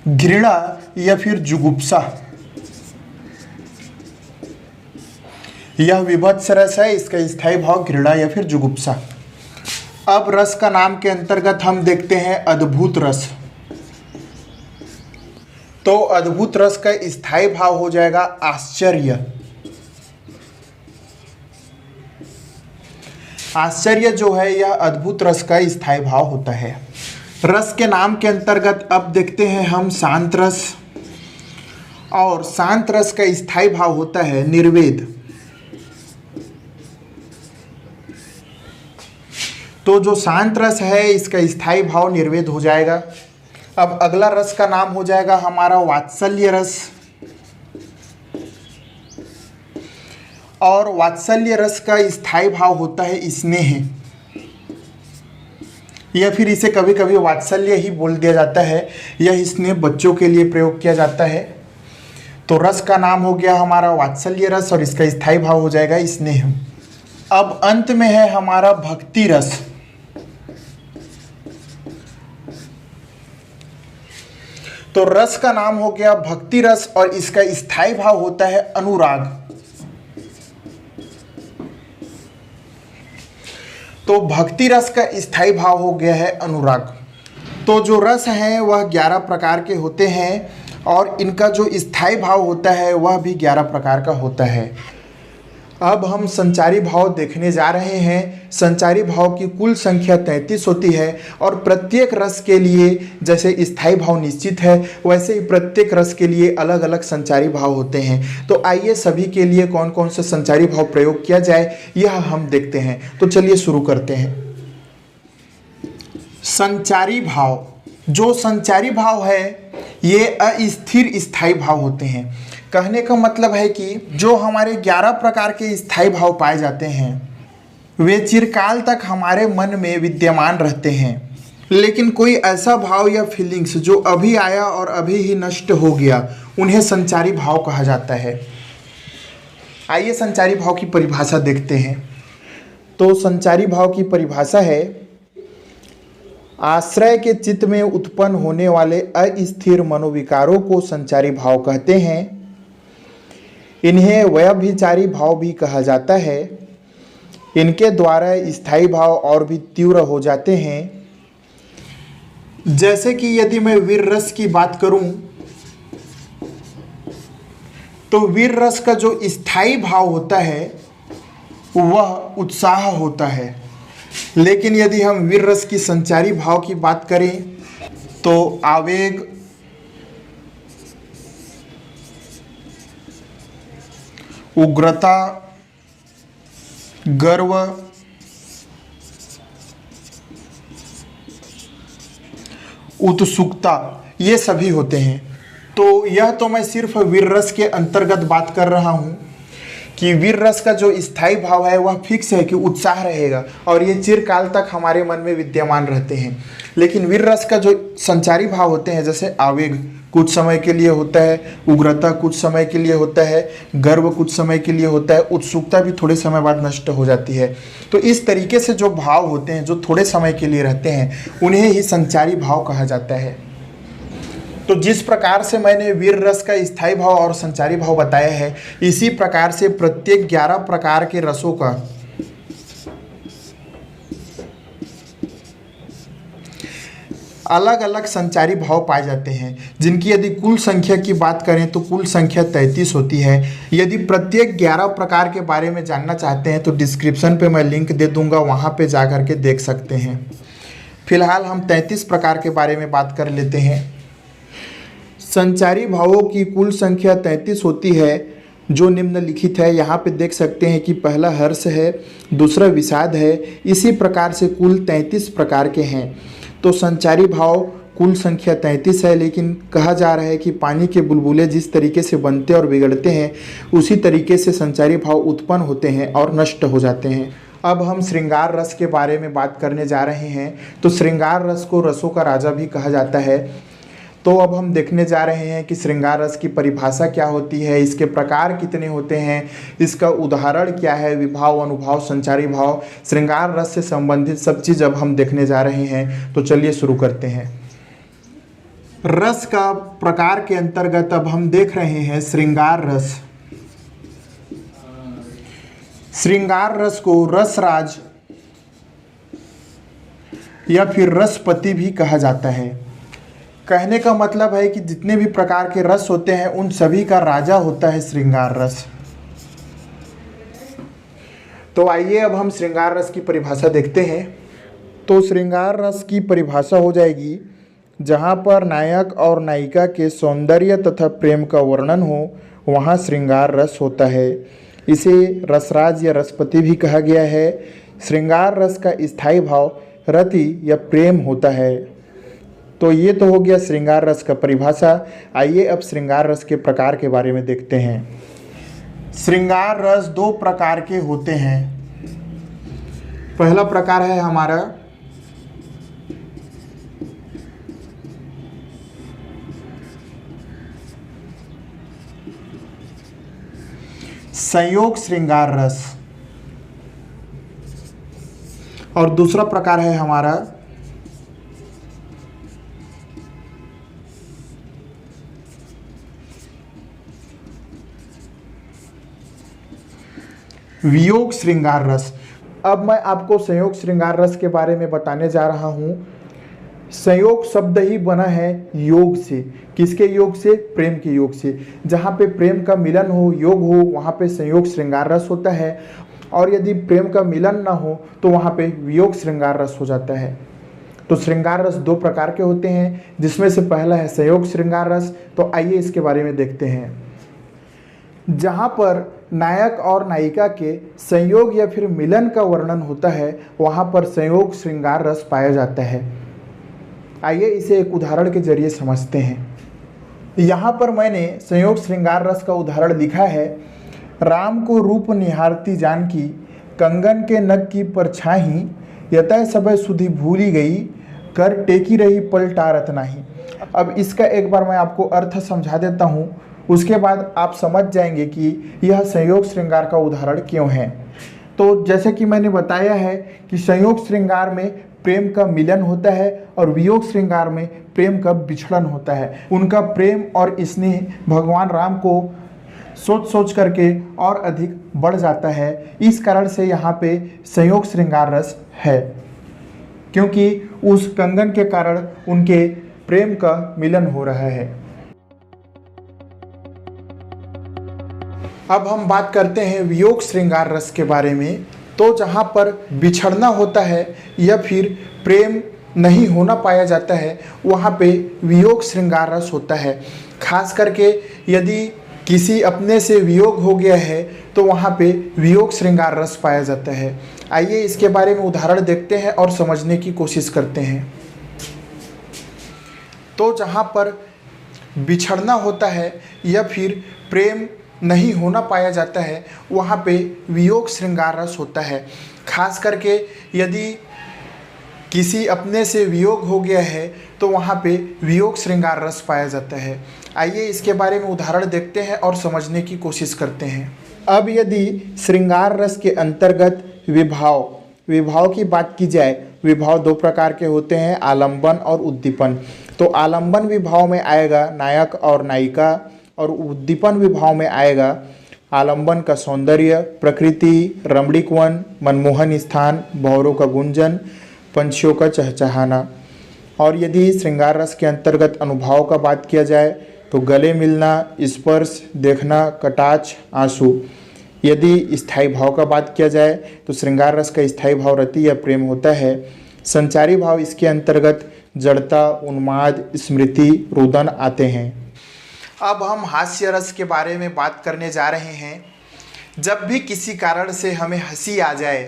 घृणा या फिर जुगुप्सा। यह विभत्स रस है, इसका स्थायी भाव घृणा या फिर जुगुप्सा। अब रस का नाम के अंतर्गत हम देखते हैं अद्भुत रस। तो अद्भुत रस का स्थायी भाव हो जाएगा आश्चर्य। आश्चर्य जो है यह अद्भुत रस का स्थायी भाव होता है। रस के नाम के अंतर्गत अब देखते हैं हम शांत रस, और शांत रस का स्थायी भाव होता है निर्वेद। तो जो शांत रस है इसका स्थायी भाव निर्वेद हो जाएगा। अब अगला रस का नाम हो जाएगा हमारा वात्सल्य रस, और वात्सल्य रस का स्थायी भाव होता है स्नेह, या फिर इसे कभी कभी वात्सल्य ही बोल दिया जाता है। यह स्नेह बच्चों के लिए प्रयोग किया जाता है। तो रस का नाम हो गया हमारा वात्सल्य रस और इसका स्थायी भाव हो जाएगा स्नेह। अब अंत में है हमारा भक्ति रस। तो रस का नाम हो गया भक्ति रस और इसका स्थायी भाव होता है अनुराग। तो भक्ति रस का स्थायी भाव हो गया है अनुराग। तो जो रस हैं वह 11 प्रकार के होते हैं और इनका जो स्थायी भाव होता है वह भी 11 प्रकार का होता है। अब हम संचारी भाव देखने जा रहे हैं। संचारी भाव की कुल संख्या 33 होती है और प्रत्येक रस के लिए जैसे स्थायी भाव निश्चित है वैसे ही प्रत्येक रस के लिए अलग अलग संचारी भाव होते हैं। तो आइए सभी के लिए कौन कौन से संचारी भाव प्रयोग किया जाए यह हम देखते हैं। तो चलिए शुरू करते हैं। संचारी भाव, जो संचारी भाव है ये अस्थिर स्थायी भाव होते हैं। कहने का मतलब है कि जो हमारे 11 प्रकार के स्थायी भाव पाए जाते हैं वे चिरकाल तक हमारे मन में विद्यमान रहते हैं, लेकिन कोई ऐसा भाव या फीलिंग्स जो अभी आया और अभी ही नष्ट हो गया उन्हें संचारी भाव कहा जाता है। आइए संचारी भाव की परिभाषा देखते हैं। तो संचारी भाव की परिभाषा है आश्रय के चित्त में उत्पन्न होने वाले अस्थिर मनोविकारों को संचारी भाव कहते हैं। इन्हें व्यभिचारी भाव भी कहा जाता है। इनके द्वारा स्थायी भाव और भी तीव्र हो जाते हैं। जैसे कि यदि मैं वीर रस की बात करूं तो वीर रस का जो स्थायी भाव होता है वह उत्साह होता है, लेकिन यदि हम वीर रस की संचारी भाव की बात करें तो आवेग, उग्रता, गर्व, उत्सुकता ये सभी होते हैं। तो यह तो मैं सिर्फ वीर रस के अंतर्गत बात कर रहा हूँ कि वीर रस का जो स्थायी भाव है वह फिक्स है कि उत्साह रहेगा और ये चिरकाल तक हमारे मन में विद्यमान रहते हैं। लेकिन वीर रस का जो संचारी भाव होते हैं जैसे आवेग कुछ समय के लिए होता है, उग्रता कुछ समय के लिए होता है, गर्व कुछ समय के लिए होता है, उत्सुकता भी थोड़े समय बाद नष्ट हो जाती है। तो इस तरीके से जो भाव होते हैं जो थोड़े समय के लिए रहते हैं उन्हें ही संचारी भाव कहा जाता है। तो जिस प्रकार से मैंने वीर रस का स्थायी भाव और संचारी भाव बताया है इसी प्रकार से प्रत्येक 11 प्रकार के रसों का अलग अलग संचारी भाव पाए जाते हैं, जिनकी यदि कुल संख्या की बात करें तो कुल संख्या 33 होती है। यदि प्रत्येक 11 प्रकार के बारे में जानना चाहते हैं तो डिस्क्रिप्शन पे मैं लिंक दे दूंगा, वहाँ पे जा कर के देख सकते हैं। फिलहाल हम 33 प्रकार के बारे में बात कर लेते हैं। संचारी भावों की कुल संख्या 33 होती है जो निम्नलिखित है। यहाँ पे देख सकते हैं कि पहला हर्ष है, दूसरा विषाद है। इसी प्रकार से कुल 33 प्रकार के हैं। तो संचारी भाव कुल संख्या 33 है, लेकिन कहा जा रहा है कि पानी के बुलबुले जिस तरीके से बनते और बिगड़ते हैं उसी तरीके से संचारी भाव उत्पन्न होते हैं और नष्ट हो जाते हैं। अब हम श्रृंगार रस के बारे में बात करने जा रहे हैं। तो श्रृंगार रस को रसों का राजा भी कहा जाता है। तो अब हम देखने जा रहे हैं कि श्रृंगार रस की परिभाषा क्या होती है, इसके प्रकार कितने होते हैं, इसका उदाहरण क्या है, विभाव, अनुभाव, संचारी भाव, श्रृंगार रस से संबंधित सब चीज़ अब हम देखने जा रहे हैं। तो चलिए शुरू करते हैं। रस का प्रकार के अंतर्गत अब हम देख रहे हैं श्रृंगार रस। श्रृंगार रस को रसराज या फिर रसपति भी कहा जाता है। कहने का मतलब है कि जितने भी प्रकार के रस होते हैं उन सभी का राजा होता है श्रृंगार रस। तो आइए अब हम श्रृंगार रस की परिभाषा देखते हैं। तो श्रृंगार रस की परिभाषा हो जाएगी जहाँ पर नायक और नायिका के सौंदर्य तथा प्रेम का वर्णन हो वहाँ श्रृंगार रस होता है। इसे रसराज या रसपति भी कहा गया है। श्रृंगार रस का स्थायी भाव रति या प्रेम होता है। तो ये तो हो गया श्रृंगार रस का परिभाषा। आइए अब श्रृंगार रस के प्रकार के बारे में देखते हैं। श्रृंगार रस दो प्रकार के होते हैं। पहला प्रकार है हमारा संयोग श्रृंगार रस और दूसरा प्रकार है हमारा वियोग श्रृंगार रस। अब मैं आपको संयोग श्रृंगार रस के बारे में बताने जा रहा हूं। संयोग शब्द ही बना है योग से। किसके योग से? प्रेम के योग से। जहाँ पे प्रेम का मिलन हो, योग हो, वहाँ पे संयोग श्रृंगार रस होता है। और यदि प्रेम का मिलन ना हो तो वहाँ पे वियोग श्रृंगार रस हो जाता है। तो श्रृंगार रस दो प्रकार के होते हैं, जिसमें से पहला है संयोग श्रृंगार रस। तो आइए इसके बारे में देखते हैं। जहाँ पर नायक और नायिका के संयोग या फिर मिलन का वर्णन होता है वहाँ पर संयोग श्रृंगार रस पाया जाता है। आइए इसे एक उदाहरण के जरिए समझते हैं। यहाँ पर मैंने संयोग श्रृंगार रस का उदाहरण लिखा है। राम को रूप निहारती जानकी, कंगन के नग की परछाई, यतः समय सुधि भूली गई, कर टेकी रही पलटा रत नाही। अब इसका एक बार मैं आपको अर्थ समझा देता हूँ, उसके बाद आप समझ जाएंगे कि यह संयोग श्रृंगार का उदाहरण क्यों है। तो जैसे कि मैंने बताया है कि संयोग श्रृंगार में प्रेम का मिलन होता है और वियोग श्रृंगार में प्रेम का बिछड़न होता है। उनका प्रेम और स्नेह भगवान राम को सोच सोच करके और अधिक बढ़ जाता है। इस कारण से यहाँ पे संयोग श्रृंगार रस है, क्योंकि उस कंगन के कारण उनके प्रेम का मिलन हो रहा है। अब हम बात करते हैं वियोग श्रृंगार रस के बारे में। तो जहाँ पर बिछड़ना होता है या फिर प्रेम नहीं होना पाया जाता है वहाँ पे वियोग श्रृंगार रस होता है। खास करके यदि किसी अपने से वियोग हो गया है तो वहाँ पे वियोग श्रृंगार रस पाया जाता है। आइए इसके बारे में उदाहरण देखते हैं और समझने की कोशिश करते हैं। तो जहाँ पर बिछड़ना होता है या फिर प्रेम नहीं होना पाया जाता है वहाँ पे वियोग श्रृंगार रस होता है। खास करके यदि किसी अपने से वियोग हो गया है तो वहाँ पे वियोग श्रृंगार रस पाया जाता है। आइए इसके बारे में उदाहरण देखते हैं और समझने की कोशिश करते हैं। अब यदि श्रृंगार रस के अंतर्गत विभाव की बात की जाए, विभाव दो प्रकार के होते हैं, आलंबन और उद्दीपन। तो आलंबन विभाव में आएगा नायक और नायिका और उद्दीपन विभाव में आएगा आलंबन का सौंदर्य, प्रकृति, रमणीक वन, मनमोहन स्थान, भंवरों का गुंजन, पंछियों का चहचहाना। और यदि श्रृंगार रस के अंतर्गत अनुभाव का बात किया जाए तो गले मिलना, स्पर्श, देखना, कटाक्ष, आंसू। यदि स्थायी भाव का बात किया जाए तो श्रृंगार रस का स्थायी भाव रति या प्रेम होता है। संचारी भाव इसके अंतर्गत जड़ता, उन्माद, स्मृति, रुदन आते हैं। अब हम हास्य रस के बारे में बात करने जा रहे हैं। जब भी किसी कारण से हमें हंसी आ जाए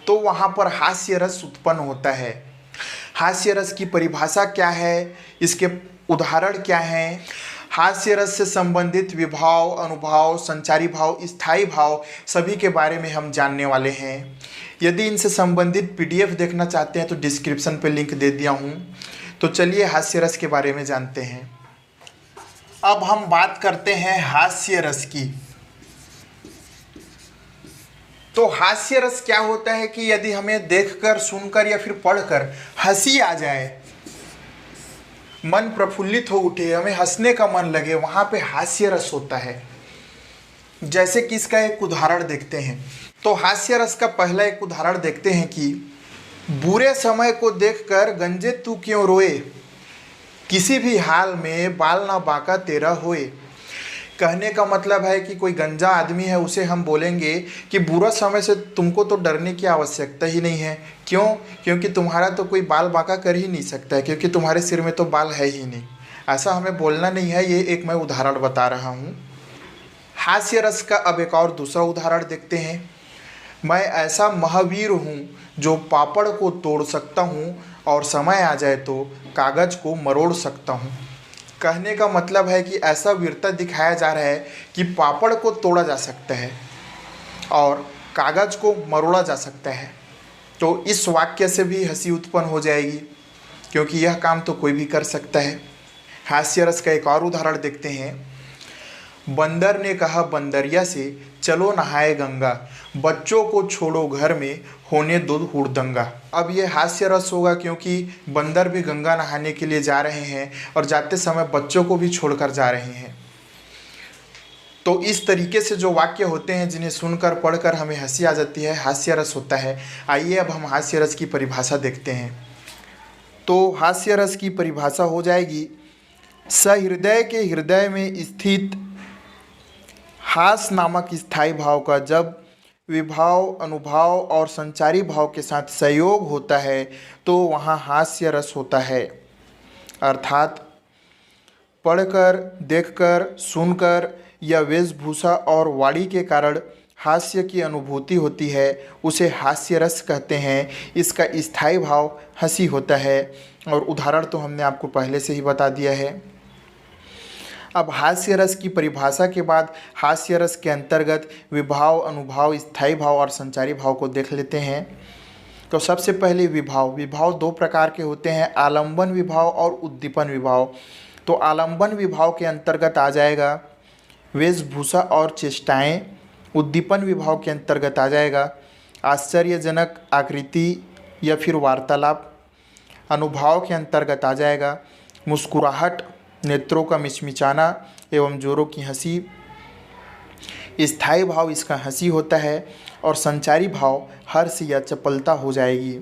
तो वहाँ पर हास्य रस उत्पन्न होता है। हास्य रस की परिभाषा क्या है, इसके उदाहरण क्या हैं, हास्य रस से संबंधित विभाव, अनुभाव, संचारी भाव, स्थायी भाव सभी के बारे में हम जानने वाले हैं। यदि इनसे संबंधित पीडीएफ देखना चाहते हैं तो डिस्क्रिप्शन पे लिंक दे दिया हूँ। तो चलिए हास्य रस के बारे में जानते हैं। अब हम बात करते हैं हास्य रस की। तो हास्य रस क्या होता है कि यदि हमें देखकर, सुनकर या फिर पढ़कर हंसी आ जाए, मन प्रफुल्लित हो उठे, हमें हंसने का मन लगे, वहां पे हास्य रस होता है। जैसे कि इसका एक उदाहरण देखते हैं। तो हास्य रस का पहला एक उदाहरण देखते हैं कि बुरे समय को देखकर गंजे तू क्यों रोए, किसी भी हाल में बाल ना बाका तेरा होए। कहने का मतलब है कि कोई गंजा आदमी है उसे हम बोलेंगे कि बुरा समय से तुमको तो डरने की आवश्यकता ही नहीं है। क्यों? क्योंकि तुम्हारा तो कोई बाल बांका कर ही नहीं सकता है, क्योंकि तुम्हारे सिर में तो बाल है ही नहीं। ऐसा हमें बोलना नहीं है। ये एक मैं उदाहरण बता रहा हूँ। हास्य रस का अब एक और दूसरा उदाहरण देखते हैं। मैं ऐसा महावीर हूँ जो पापड़ को तोड़ सकता हूँ और समय आ जाए तो कागज को मरोड़ सकता हूँ। कहने का मतलब है कि ऐसा वीरता दिखाया जा रहा है कि पापड़ को तोड़ा जा सकता है और कागज को मरोड़ा जा सकता है। तो इस वाक्य से भी हंसी उत्पन्न हो जाएगी, क्योंकि यह काम तो कोई भी कर सकता है। हास्य रस का एक और उदाहरण देखते हैं। बंदर ने कहा बंदरिया से, चलो नहाए गंगा, बच्चों को छोड़ो घर में, होने दो हुड़दंगा। अब ये हास्य रस होगा क्योंकि बंदर भी गंगा नहाने के लिए जा रहे हैं और जाते समय बच्चों को भी छोड़कर जा रहे हैं। तो इस तरीके से जो वाक्य होते हैं जिन्हें सुनकर पढ़कर हमें हंसी आ जाती है, हास्य रस होता है। आइए अब हम हास्य रस की परिभाषा देखते हैं। तो हास्य रस की परिभाषा हो जाएगी, सहृदय के हृदय में स्थित हास नामक स्थायी भाव का जब विभाव, अनुभाव और संचारी भाव के साथ संयोग होता है तो वहाँ हास्य रस होता है। अर्थात पढ़कर, देखकर, सुनकर या वेशभूषा और वाणी के कारण हास्य की अनुभूति होती है, उसे हास्य रस कहते हैं। इसका स्थायी भाव हंसी होता है और उदाहरण तो हमने आपको पहले से ही बता दिया है। अब हास्य रस की परिभाषा के बाद हास्य रस के अंतर्गत विभाव, अनुभाव, स्थायी भाव और संचारी भाव को देख लेते हैं। तो सबसे पहले विभाव दो प्रकार के होते हैं, आलंबन विभाव और उद्दीपन विभाव। तो आलंबन विभाव के अंतर्गत आ जाएगा वेशभूषा और चेष्टाएं। उद्दीपन विभाव के अंतर्गत आ जाएगा आश्चर्यजनक आकृति या फिर वार्तालाप। अनुभाव के अंतर्गत आ जाएगा मुस्कुराहट, नेत्रों का मिचमिचाना एवं जोरों की हंसी। स्थायी भाव इसका हंसी होता है और संचारी भाव हर्ष या चपलता हो जाएगी।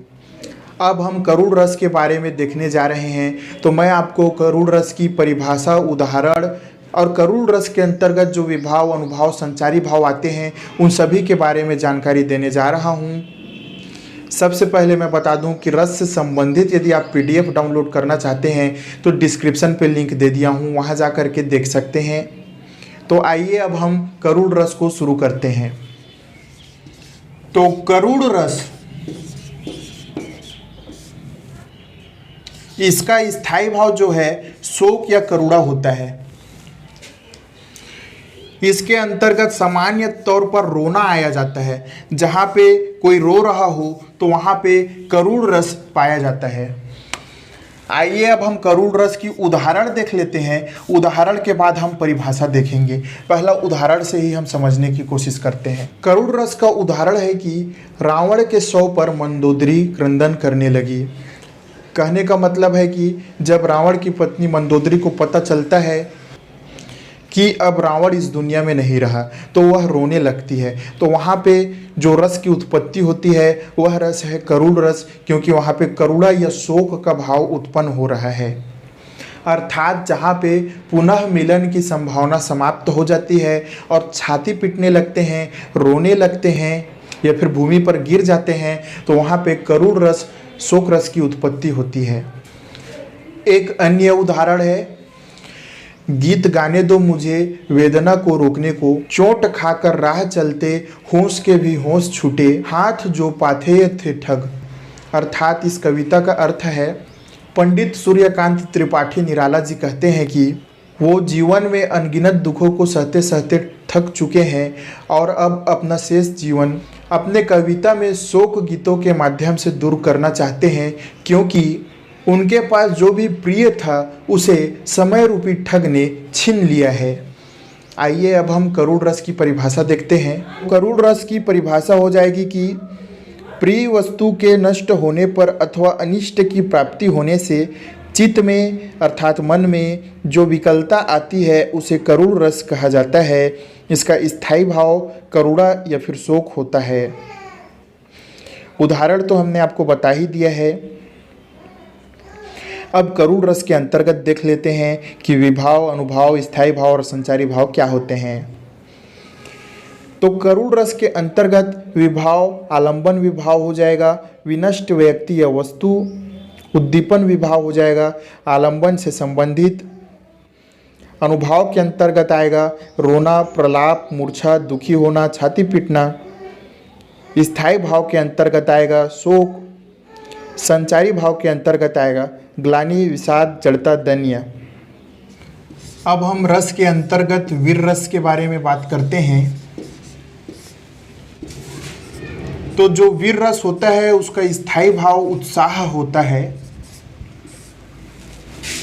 अब हम करुण रस के बारे में देखने जा रहे हैं। तो मैं आपको करुण रस की परिभाषा, उदाहरण और करुण रस के अंतर्गत जो विभाव, अनुभाव, संचारी भाव आते हैं उन सभी के बारे में जानकारी देने जा रहा हूँ। सबसे पहले मैं बता दूं कि रस से संबंधित यदि आप PDF डाउनलोड करना चाहते हैं तो डिस्क्रिप्शन पे लिंक दे दिया हूं, वहां जा कर के देख सकते हैं। तो आइए अब हम करुण रस को शुरू करते हैं। तो करुण रस, इसका स्थायी भाव जो है शोक या करुणा होता है। इसके अंतर्गत सामान्य तौर पर रोना आया जाता है। जहाँ पे कोई रो रहा हो तो वहाँ पे करुण रस पाया जाता है। आइए अब हम करुण रस की उदाहरण देख लेते हैं। उदाहरण के बाद हम परिभाषा देखेंगे। पहला उदाहरण से ही हम समझने की कोशिश करते हैं। करुण रस का उदाहरण है कि रावण के शव पर मंदोदरी क्रंदन करने लगी। कहने का मतलब है कि जब रावण की पत्नी मंदोदरी को पता चलता है कि अब रावण इस दुनिया में नहीं रहा तो वह रोने लगती है। तो वहाँ पे जो रस की उत्पत्ति होती है वह रस है करुण रस, क्योंकि वहाँ पे करुणा या शोक का भाव उत्पन्न हो रहा है। अर्थात जहाँ पे पुनः मिलन की संभावना समाप्त हो जाती है और छाती पीटने लगते हैं, रोने लगते हैं या फिर भूमि पर गिर जाते हैं, तो वहाँ पे करुण रस, शोक रस की उत्पत्ति होती है। एक अन्य उदाहरण है, गीत गाने दो मुझे वेदना को रोकने को, चोट खाकर राह चलते होश के भी होश छूटे, हाथ जो पाथेय थे ठग। अर्थात इस कविता का अर्थ है, पंडित सूर्यकांत त्रिपाठी निराला जी कहते हैं कि वो जीवन में अनगिनत दुखों को सहते सहते थक चुके हैं और अब अपना शेष जीवन अपने कविता में शोक गीतों के माध्यम से दूर करना चाहते हैं, क्योंकि उनके पास जो भी प्रिय था उसे समय रूपी ठग ने छीन लिया है। आइए अब हम करुण रस की परिभाषा देखते हैं। करुण रस की परिभाषा हो जाएगी कि प्रिय वस्तु के नष्ट होने पर अथवा अनिष्ट की प्राप्ति होने से चित्त में अर्थात मन में जो विकलता आती है उसे करुण रस कहा जाता है। इसका स्थायी भाव करुणा या फिर शोक होता है। उदाहरण तो हमने आपको बता ही दिया है। अब करुण रस के अंतर्गत देख लेते हैं कि विभाव, अनुभाव, स्थायी भाव और संचारी भाव क्या होते हैं। तो करुण रस के अंतर्गत विभाव आलंबन विभाव हो जाएगा, विनष्ट व्यक्ति या वस्तु। उद्दीपन विभाव हो जाएगा आलंबन से संबंधित। अनुभाव के अंतर्गत आएगा रोना, प्रलाप, मूर्छा, दुखी होना, छाती पीटना। स्थायी भाव के अंतर्गत आएगा शोक। संचारी भाव के अंतर्गत आएगा ग्लानि, विषाद, जड़ता, दन्य। अब हम रस के अंतर्गत वीर रस के बारे में बात करते हैं। तो जो वीर रस होता है उसका स्थायी भाव उत्साह होता है।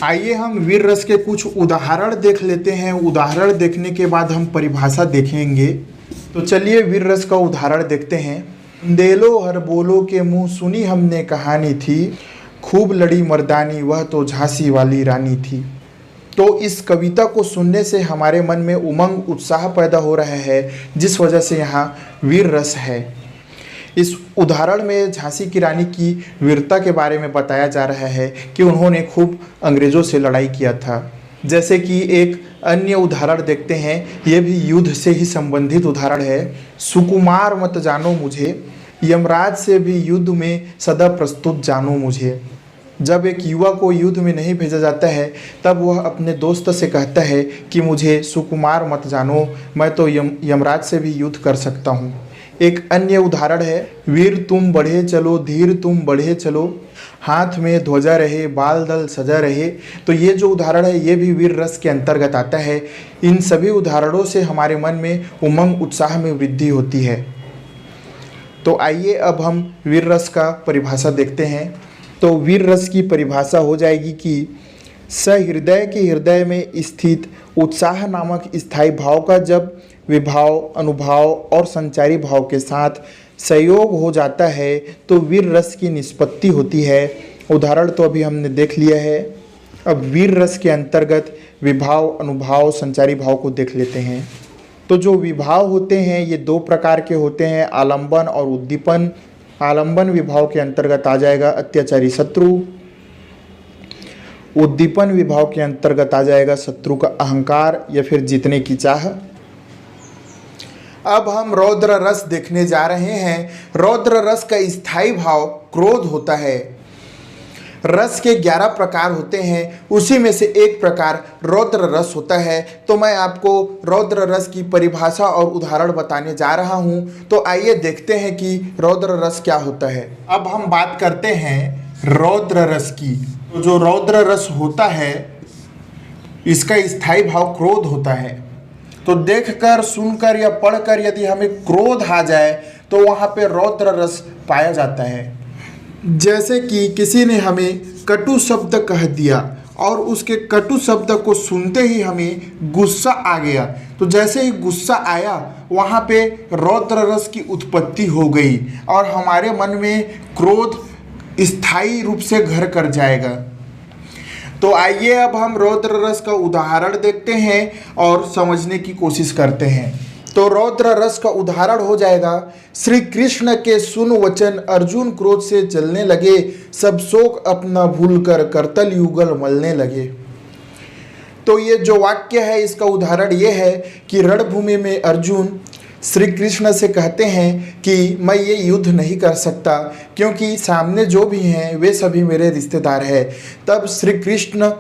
आइए हम वीर रस के कुछ उदाहरण देख लेते हैं। उदाहरण देखने के बाद हम परिभाषा देखेंगे। तो चलिए वीर रस का उदाहरण देखते हैं। देलो हर बोलो के मुंह सुनी हमने कहानी थी, खूब लड़ी मर्दानी वह तो झांसी वाली रानी थी। तो इस कविता को सुनने से हमारे मन में उमंग, उत्साह पैदा हो रहा है, जिस वजह से यहाँ वीर रस है। इस उदाहरण में झांसी की रानी की वीरता के बारे में बताया जा रहा है कि उन्होंने खूब अंग्रेज़ों से लड़ाई किया था। जैसे कि एक अन्य उदाहरण देखते हैं, ये भी युद्ध से ही संबंधित उदाहरण है। सुकुमार मत जानो मुझे, यमराज से भी युद्ध में सदा प्रस्तुत जानो मुझे। जब एक युवा को युद्ध में नहीं भेजा जाता है तब वह अपने दोस्त से कहता है कि मुझे सुकुमार मत जानो, मैं तो यमराज से भी युद्ध कर सकता हूँ। एक अन्य उदाहरण है, वीर तुम बढ़े चलो, धीर तुम बढ़े चलो, हाथ में ध्वजा रहे, बाल दल सजा रहे। तो ये जो उदाहरण है ये भी वीर रस के अंतर्गत आता है। इन सभी उदाहरणों से हमारे मन में उमंग, उत्साह में वृद्धि होती है। तो आइए अब हम वीर रस का परिभाषा देखते हैं। तो वीर रस की परिभाषा हो जाएगी कि सहृदय के हृदय में स्थित उत्साह नामक स्थायी भाव का जब विभाव, अनुभाव और संचारी भाव के साथ संयोग हो जाता है तो वीर रस की निष्पत्ति होती है। उदाहरण तो अभी हमने देख लिया है। अब वीर रस के अंतर्गत विभाव, अनुभाव, संचारी भाव को देख लेते हैं। तो जो विभाव होते हैं ये दो प्रकार के होते हैं, आलंबन और उद्दीपन। आलंबन विभाव के अंतर्गत आ जाएगा अत्याचारी शत्रु। उद्दीपन विभाव के अंतर्गत आ जाएगा शत्रु का अहंकार या फिर जीतने की चाह। अब हम रौद्र रस देखने जा रहे हैं। रौद्र रस का स्थायी भाव क्रोध होता है। रस के 11 प्रकार होते हैं, उसी में से एक प्रकार रौद्र रस होता है। तो मैं आपको रौद्र रस की परिभाषा और उदाहरण बताने जा रहा हूं। तो आइए देखते हैं कि रौद्र रस क्या होता है। अब हम बात करते हैं रौद्र रस की। तो जो रौद्र रस होता है इसका स्थायी भाव क्रोध होता है। तो देखकर, सुनकर या पढ़कर यदि हमें क्रोध आ जाए तो वहाँ पे रौद्र रस पाया जाता है। जैसे कि किसी ने हमें कटु शब्द कह दिया और उसके कटु शब्द को सुनते ही हमें गुस्सा आ गया, तो जैसे ही गुस्सा आया वहाँ पे रौद्र रस की उत्पत्ति हो गई और हमारे मन में क्रोध स्थायी रूप से घर कर जाएगा। तो आइए अब हम रौद्र रस का उदाहरण देखते हैं और समझने की कोशिश करते हैं। तो रौद्र रस का उदाहरण हो जाएगा, श्री कृष्ण के सुन वचन, अर्जुन क्रोध से जलने लगे, सब शोक अपना भूलकर करतल युगल मलने लगे। तो ये जो वाक्य है इसका उदाहरण ये है कि रणभूमि में अर्जुन श्री कृष्ण से कहते हैं कि मैं ये युद्ध नहीं कर सकता क्योंकि सामने जो भी हैं वे सभी मेरे रिश्तेदार हैं। तब श्री कृष्ण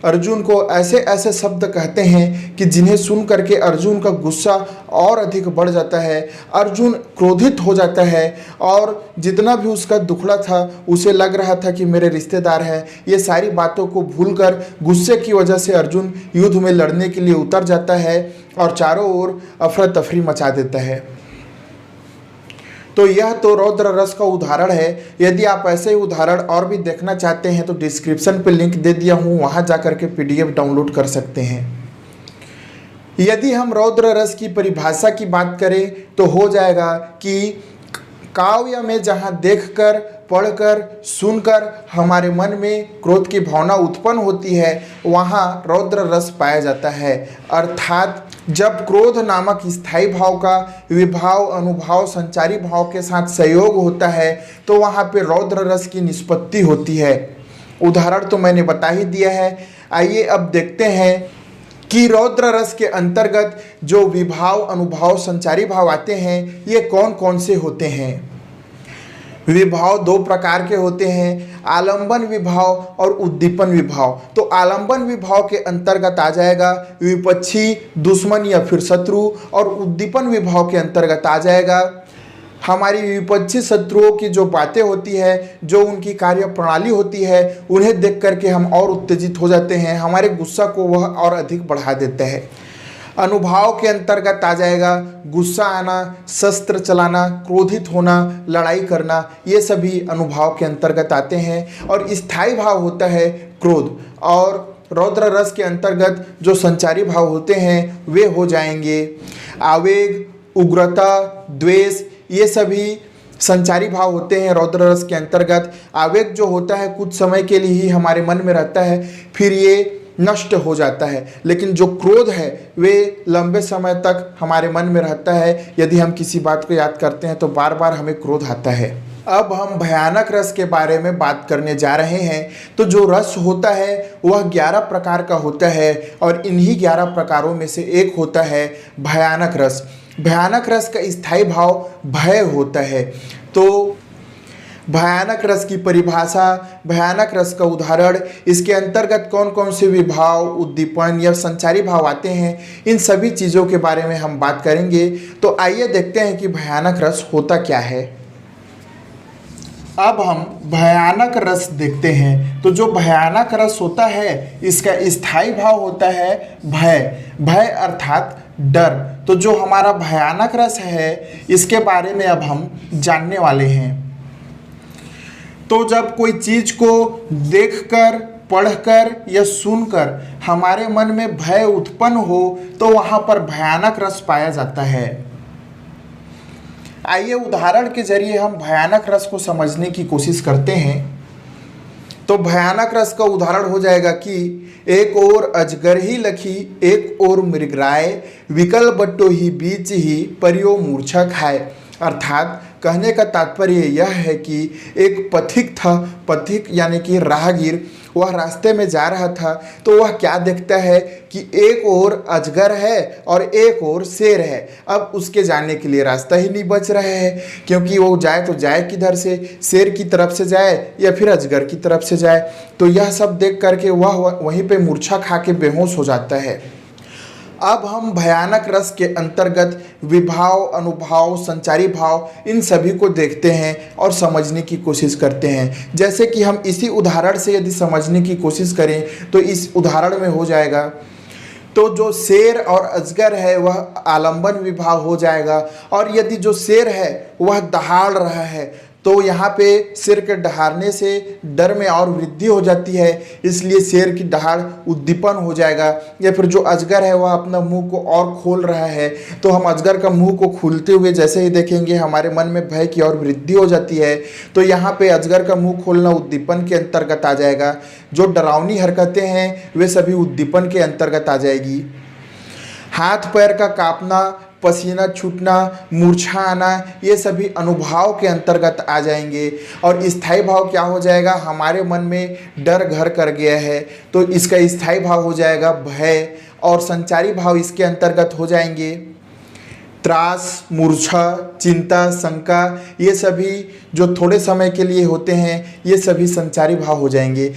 अर्जुन को ऐसे ऐसे शब्द कहते हैं कि जिन्हें सुन करके अर्जुन का गुस्सा और अधिक बढ़ जाता है। अर्जुन क्रोधित हो जाता है और जितना भी उसका दुखड़ा था उसे लग रहा था कि मेरे रिश्तेदार हैं, ये सारी बातों को भूलकर गुस्से की वजह से अर्जुन युद्ध में लड़ने के लिए उतर जाता है और चारों ओर अफरा तफरी मचा देता है। तो यह तो रौद्र रस का उदाहरण है। यदि आप ऐसे ही उदाहरण और भी देखना चाहते हैं तो डिस्क्रिप्शन पे लिंक दे दिया हूँ, वहाँ जा कर के PDF डाउनलोड कर सकते हैं। यदि हम रौद्र रस की परिभाषा की बात करें तो हो जाएगा कि काव्य में जहाँ देखकर, पढ़कर, सुनकर हमारे मन में क्रोध की भावना उत्पन्न होती है वहाँ रौद्र रस पाया जाता है। अर्थात जब क्रोध नामक स्थायी भाव का विभाव, अनुभाव, संचारी भाव के साथ संयोग होता है तो वहाँ पे रौद्र रस की निष्पत्ति होती है। उदाहरण तो मैंने बता ही दिया है। आइए अब देखते हैं कि रौद्र रस के अंतर्गत जो विभाव, अनुभाव, संचारी भाव आते हैं ये कौन कौन से होते हैं। विभाव दो प्रकार के होते हैं, आलंबन विभाव और उद्दीपन विभाव। तो आलंबन विभाव के अंतर्गत आ जाएगा विपक्षी, दुश्मन या फिर शत्रु, और उद्दीपन विभाव के अंतर्गत आ जाएगा हमारी विपक्षी शत्रुओं की जो बातें होती है, जो उनकी कार्य प्रणाली होती है, उन्हें देख करके हम और उत्तेजित हो जाते हैं, हमारे गुस्सा को वह और अधिक बढ़ा देते हैं। अनुभाव के अंतर्गत आ जाएगा गुस्सा आना, शस्त्र चलाना, क्रोधित होना, लड़ाई करना, ये सभी अनुभाव के अंतर्गत आते हैं। और स्थायी भाव होता है क्रोध, और रौद्र रस के अंतर्गत जो संचारी भाव होते हैं वे हो जाएंगे आवेग, उग्रता, द्वेष, ये सभी संचारी भाव होते हैं रौद्र रस के अंतर्गत। आवेग जो होता है कुछ समय के लिए ही हमारे मन में रहता है, फिर ये नष्ट हो जाता है, लेकिन जो क्रोध है वे लंबे समय तक हमारे मन में रहता है। यदि हम किसी बात को याद करते हैं तो बार बार हमें क्रोध आता है। अब हम भयानक रस के बारे में बात करने जा रहे हैं। तो जो रस होता है वह 11 प्रकार का होता है, और इन्हीं 11 प्रकारों में से एक होता है भयानक रस। भयानक रस का स्थायी भाव भय होता है। तो भयानक रस की परिभाषा, भयानक रस का उदाहरण, इसके अंतर्गत कौन कौन से विभाव, उद्दीपन या संचारी भाव आते हैं, इन सभी चीज़ों के बारे में हम बात करेंगे। तो आइए देखते हैं कि भयानक रस होता क्या है। अब हम भयानक रस देखते हैं। तो जो भयानक रस होता है इसका स्थायी भाव होता है भय। भय अर्थात डर। तो जो हमारा भयानक रस है इसके बारे में अब हम जानने वाले हैं। तो जब कोई चीज को देखकर, पढ़कर या सुनकर हमारे मन में भय उत्पन्न हो तो वहां पर भयानक रस पाया जाता है। आइए उदाहरण के जरिए हम भयानक रस को समझने की कोशिश करते हैं। तो भयानक रस का उदाहरण हो जाएगा कि एक ओर अजगर ही लखी, एक ओर मृगराय, विकल बट्टो ही बीच ही परियो मूर्छा खाए। अर्थात कहने का तात्पर्य यह है कि एक पथिक था, पथिक यानी कि राहगीर, वह रास्ते में जा रहा था तो वह क्या देखता है कि एक ओर अजगर है और एक ओर शेर है। अब उसके जाने के लिए रास्ता ही नहीं बच रहा है, क्योंकि वो जाए तो जाए किधर से, शेर की तरफ से जाए या फिर अजगर की तरफ से जाए। तो यह सब देख करके वह वहीं पे मूर्छा खा के बेहोश हो जाता है। अब हम भयानक रस के अंतर्गत विभाव, अनुभाव, संचारी भाव, इन सभी को देखते हैं और समझने की कोशिश करते हैं। जैसे कि हम इसी उदाहरण से यदि समझने की कोशिश करें तो इस उदाहरण में हो जाएगा, तो जो शेर और अजगर है वह आलंबन विभाव हो जाएगा, और यदि जो शेर है वह दहाड़ रहा है तो यहाँ पे शेर के दहाड़ने से डर में और वृद्धि हो जाती है, इसलिए शेर की दहाड़ उद्दीपन हो जाएगा। या फिर जो अजगर है वह अपना मुंह को और खोल रहा है तो हम अजगर का मुंह को खुलते हुए जैसे ही देखेंगे हमारे मन में भय की और वृद्धि हो जाती है। तो यहाँ पे अजगर का मुंह खोलना उद्दीपन के अंतर्गत आ जाएगा। जो डरावनी हरकतें हैं वे सभी उद्दीपन के अंतर्गत आ जाएगी। हाथ पैर का कांपना, पसीना छूटना, मूर्छा आना, ये सभी अनुभाव के अंतर्गत आ जाएंगे। और स्थायी भाव क्या हो जाएगा, हमारे मन में डर घर कर गया है तो इसका स्थायी भाव हो जाएगा भय। और संचारी भाव इसके अंतर्गत हो जाएंगे त्रास, मूर्छा, चिंता, शंका, ये सभी जो थोड़े समय के लिए होते हैं ये सभी संचारी भाव हो जाएंगे।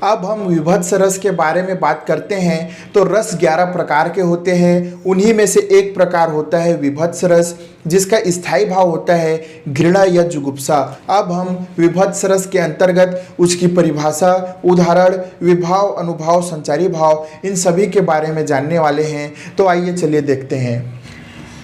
अब हम विभत्स रस के बारे में बात करते हैं। तो रस 11 प्रकार के होते हैं, उन्हीं में से एक प्रकार होता है विभत्स रस, जिसका स्थायी भाव होता है घृणा या जुगुप्सा। अब हम विभत्स रस के अंतर्गत उसकी परिभाषा, उदाहरण, विभाव, अनुभाव, संचारी भाव, इन सभी के बारे में जानने वाले हैं। तो आइए चलिए देखते हैं।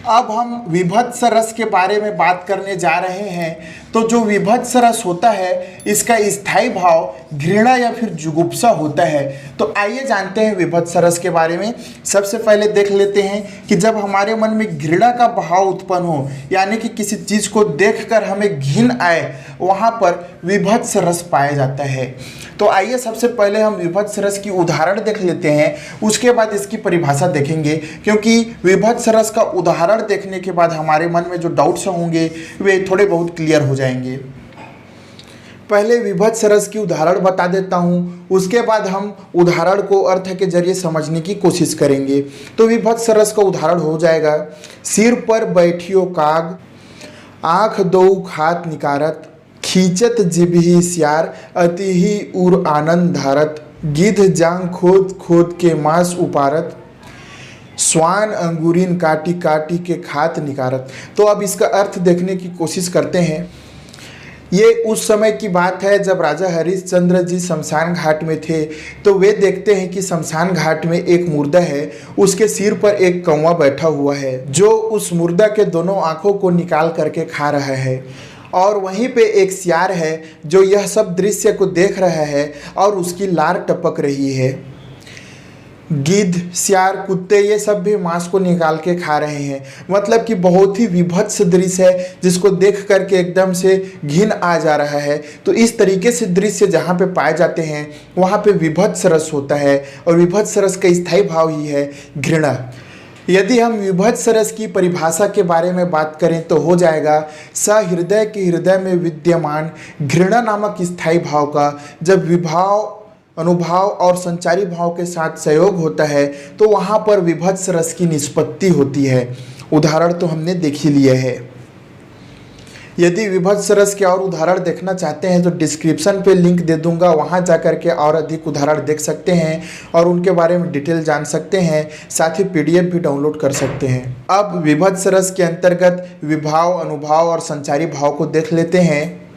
अब हम विभत्स रस के बारे में बात करने जा रहे हैं। तो जो विभत्स रस होता है इसका स्थायी भाव घृणा या फिर जुगुप्सा होता है। तो आइए जानते हैं विभत्स रस के बारे में। सबसे पहले देख लेते हैं कि जब हमारे मन में घृणा का भाव उत्पन्न हो, यानी कि किसी चीज़ को देखकर हमें घिन आए, वहाँ पर विभत्स रस पाया जाता है। तो आइए सबसे पहले हम विभत्स रस की उदाहरण देख लेते हैं, उसके बाद इसकी परिभाषा देखेंगे, क्योंकि विभत्स रस का उदाहरण देखने के बाद हमारे मन में जो डाउट्स होंगे वे थोड़े बहुत क्लियर हो जाएंगे। पहले विभत्स रस की उदाहरण बता देता हूँ, उसके बाद हम उदाहरण को अर्थ के जरिए समझने की कोशिश करेंगे। तो विभत्स रस का उदाहरण हो जाएगा, सिर पर बैठियो काग, आँख दो खात निकारत, खींचत जिभि सियार, अति ही उर आनंद धारत, गिद्ध जांग खोद खोद के मांस उपारत, स्वान अंगूरीन काटी काटी के खात निकारत। तो अब इसका अर्थ देखने की कोशिश करते हैं। ये उस समय की बात है जब राजा हरिश्चंद्र जी शमशान घाट में थे। तो वे देखते हैं कि शमशान घाट में एक मुर्दा है, उसके सिर पर एक कौवा बैठा हुआ है जो उस मुर्दा के दोनों आंखों को निकाल करके खा रहा है, और वहीं पे एक सियार है जो यह सब दृश्य को देख रहा है और उसकी लार टपक रही है। गिद्ध, सियार, कुत्ते ये सब भी मांस को निकाल के खा रहे हैं। मतलब कि बहुत ही विभत्स दृश्य है जिसको देख करके एकदम से घिन आ जा रहा है। तो इस तरीके से दृश्य जहाँ पे पाए जाते हैं वहाँ पे विभत्स रस होता है, और विभत्स रस का स्थायी भाव ही है घृणा। यदि हम विभत्स रस की परिभाषा के बारे में बात करें तो हो जाएगा, सहृदय के हृदय में विद्यमान घृणा नामक स्थायी भाव का जब विभाव, अनुभाव और संचारी भाव के साथ सहयोग होता है तो वहाँ पर विभत्स रस की निष्पत्ति होती है। उदाहरण तो हमने देख ही लिए है। यदि विभत्स रस के और उदाहरण देखना चाहते हैं तो डिस्क्रिप्शन पे लिंक दे दूंगा, वहाँ जा कर के और अधिक उदाहरण देख सकते हैं और उनके बारे में डिटेल जान सकते हैं, साथ ही PDF भी डाउनलोड कर सकते हैं। अब विभत्स रस के अंतर्गत विभाव, अनुभाव और संचारी भाव को देख लेते हैं।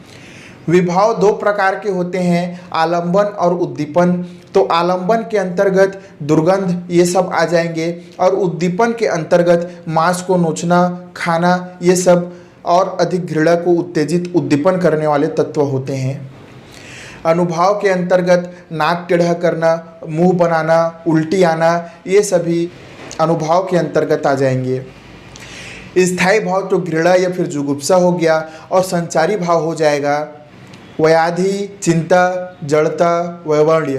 विभाव दो प्रकार के होते हैं, आलंबन और उद्दीपन। तो आलंबन के अंतर्गत दुर्गंध ये सब आ जाएंगे, और उद्दीपन के अंतर्गत मांस को नोचना, खाना, ये सब और अधिक घृणा को उत्तेजित, उद्दीपन करने वाले तत्व होते हैं। अनुभाव के अंतर्गत नाक टेढ़ा करना, मुंह बनाना, उल्टी आना, ये सभी अनुभाव के अंतर्गत आ जाएंगे। स्थायी भाव तो घृणा या फिर जुगुप्सा हो गया, और संचारी भाव हो जाएगा व्याधि, चिंता, जड़ता, वैवर्ण्य।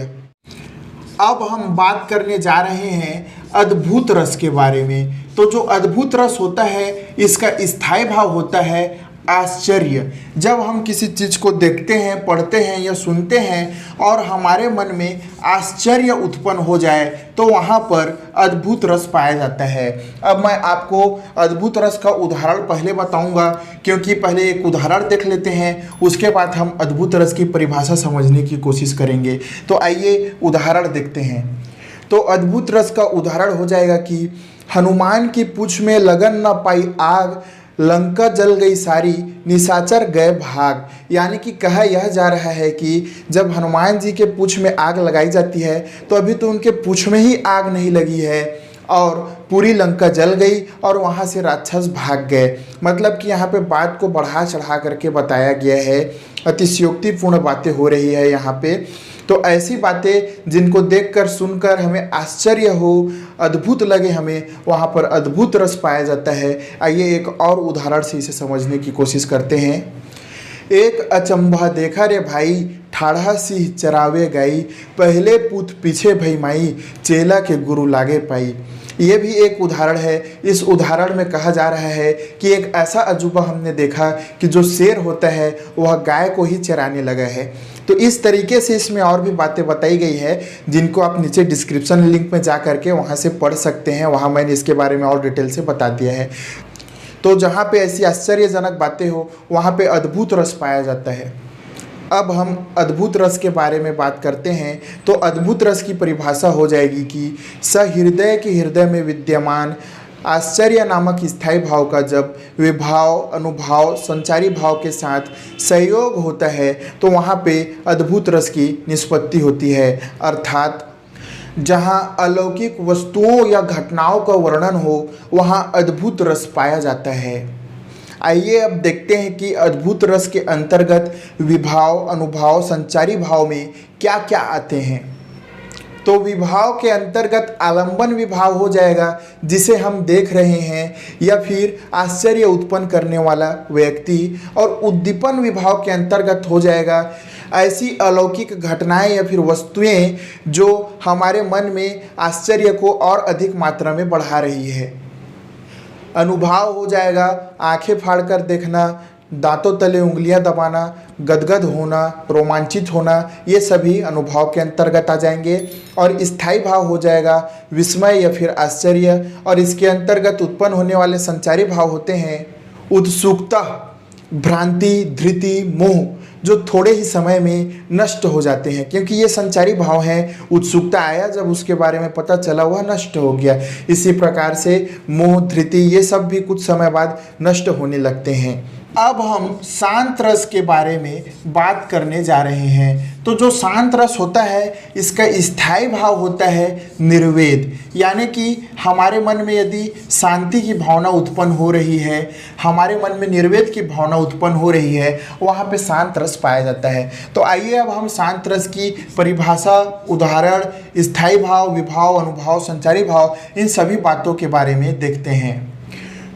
अब हम बात करने जा रहे हैं अद्भुत रस के बारे में। तो जो अद्भुत रस होता है इसका स्थायी भाव होता है आश्चर्य। जब हम किसी चीज़ को देखते हैं, पढ़ते हैं या सुनते हैं और हमारे मन में आश्चर्य उत्पन्न हो जाए तो वहाँ पर अद्भुत रस पाया जाता है। अब मैं आपको अद्भुत रस का उदाहरण पहले बताऊंगा, क्योंकि पहले एक उदाहरण देख लेते हैं, उसके बाद हम अद्भुत रस की परिभाषा समझने की कोशिश करेंगे। तो आइए उदाहरण देखते हैं। तो अद्भुत रस का उदाहरण हो जाएगा कि हनुमान की पूंछ में लगन न पाई आग, लंका जल गई सारी, निशाचर गए भाग। यानी कि कहा यह जा रहा है कि जब हनुमान जी के पूंछ में आग लगाई जाती है तो अभी तो उनके पूंछ में ही आग नहीं लगी है और पूरी लंका जल गई और वहाँ से राक्षस भाग गए। मतलब कि यहाँ पे बात को बढ़ा चढ़ा करके बताया गया है, अतिशयोक्तिपूर्ण बातें हो रही है यहाँ पे। तो ऐसी बातें जिनको देखकर सुनकर हमें आश्चर्य हो, अद्भुत लगे हमें, वहाँ पर अद्भुत रस पाया जाता है। आइए एक और उदाहरण से इसे समझने की कोशिश करते हैं। एक अचंभा देखा रे भाई, ठाढ़ा सिंह चरावे गाई, पहले पूत पीछे भई माई, चेला के गुरु लागे पाई। ये भी एक उदाहरण है। इस उदाहरण में कहा जा रहा है कि एक ऐसा अजूबा हमने देखा कि जो शेर होता है वह गाय को ही चराने लगा है। तो इस तरीके से इसमें और भी बातें बताई गई है जिनको आप नीचे डिस्क्रिप्शन लिंक में जा करके वहाँ से पढ़ सकते हैं। वहाँ मैंने इसके बारे में और डिटेल से बता दिया है। तो जहाँ पे ऐसी आश्चर्यजनक बातें हो वहाँ पे अद्भुत रस पाया जाता है। अब हम अद्भुत रस के बारे में बात करते हैं। तो अद्भुत रस की परिभाषा हो जाएगी कि सहृदय के हृदय में विद्यमान आश्चर्य नामक स्थायी भाव का जब विभाव, अनुभाव, संचारी भाव के साथ सहयोग होता है तो वहाँ पे अद्भुत रस की निष्पत्ति होती है। अर्थात जहाँ अलौकिक वस्तुओं या घटनाओं का वर्णन हो वहाँ अद्भुत रस पाया जाता है। आइए अब देखते हैं कि अद्भुत रस के अंतर्गत विभाव, अनुभाव, संचारी भाव में क्या क्या आते हैं। तो विभाव के अंतर्गत आलंबन विभाव हो जाएगा जिसे हम देख रहे हैं या फिर आश्चर्य उत्पन्न करने वाला व्यक्ति, और उद्दीपन विभाव के अंतर्गत हो जाएगा ऐसी अलौकिक घटनाएं या फिर वस्तुएं जो हमारे मन में आश्चर्य को और अधिक मात्रा में बढ़ा रही है। अनुभाव हो जाएगा आंखें फाड़कर देखना, दांतों तले उंगलियां दबाना, गदगद होना, रोमांचित होना, ये सभी अनुभव के अंतर्गत आ जाएंगे। और स्थायी भाव हो जाएगा विस्मय या फिर आश्चर्य, और इसके अंतर्गत उत्पन्न होने वाले संचारी भाव होते हैं उत्सुकता, भ्रांति, धृति, मोह, जो थोड़े ही समय में नष्ट हो जाते हैं, क्योंकि ये संचारी भाव हैं। उत्सुकता आया, जब उसके बारे में पता चला वह नष्ट हो गया। इसी प्रकार से मोह, धृति, ये सब भी कुछ समय बाद नष्ट होने लगते हैं। अब हम शांत रस के बारे में बात करने जा रहे हैं। तो जो शांत रस होता है, इसका स्थायी भाव होता है निर्वेद, यानी कि हमारे मन में यदि शांति की भावना उत्पन्न हो रही है, हमारे मन में निर्वेद की भावना उत्पन्न हो रही है, वहाँ पे शांत रस पाया जाता है। तो आइए अब हम शांत रस की परिभाषा, उदाहरण, स्थायी भाव, विभाव, अनुभव, संचारी भाव, इन सभी बातों के बारे में देखते हैं।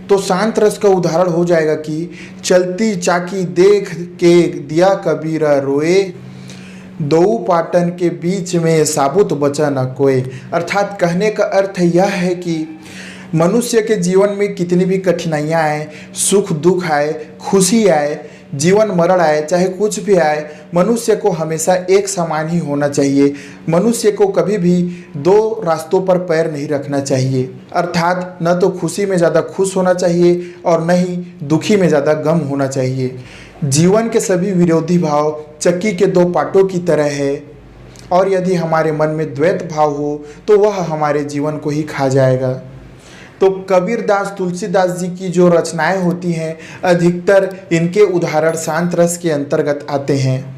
तो शांत रस का उदाहरण हो जाएगा कि चलती चाकी देख के दिया कबीर रोए, दो पाटन के बीच में साबुत बचा न कोई। अर्थात कहने का अर्थ यह है कि मनुष्य के जीवन में कितनी भी कठिनाइयाँ आए, सुख दुख आए, खुशी आए, जीवन मरण आए, चाहे कुछ भी आए, मनुष्य को हमेशा एक समान ही होना चाहिए। मनुष्य को कभी भी दो रास्तों पर पैर नहीं रखना चाहिए। अर्थात न तो खुशी में ज़्यादा खुश होना चाहिए और न ही दुखी में ज़्यादा गम होना चाहिए। जीवन के सभी विरोधी भाव चक्की के दो पाटों की तरह है, और यदि हमारे मन में द्वैत भाव हो तो वह हमारे जीवन को ही खा जाएगा। तो कबीरदास, तुलसीदास जी की जो रचनाएं होती हैं, अधिकतर इनके उदाहरण शांत रस के अंतर्गत आते हैं।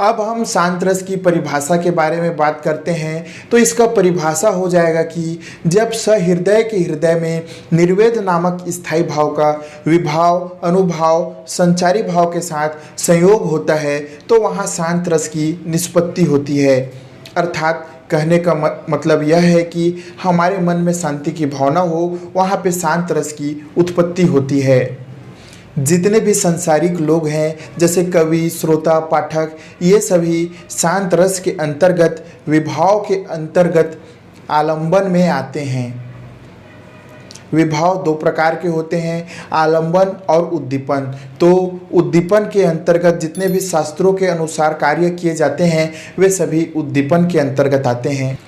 अब हम शांत रस की परिभाषा के बारे में बात करते हैं। तो इसका परिभाषा हो जाएगा कि जब सहृदय के हृदय में निर्वेद नामक स्थायी भाव का विभाव, अनुभाव, संचारी भाव के साथ संयोग होता है, तो वहाँ शांत रस की निष्पत्ति होती है। अर्थात कहने का मतलब यह है कि हमारे मन में शांति की भावना हो, वहाँ पे शांत रस की उत्पत्ति होती है। जितने भी संसारिक लोग हैं, जैसे कवि, श्रोता, पाठक, ये सभी शांत रस के अंतर्गत, विभाव के अंतर्गत आलंबन में आते हैं। विभाव दो प्रकार के होते हैं, आलंबन और उद्दीपन। तो उद्दीपन के अंतर्गत जितने भी शास्त्रों के अनुसार कार्य किए जाते हैं, वे सभी उद्दीपन के अंतर्गत आते हैं।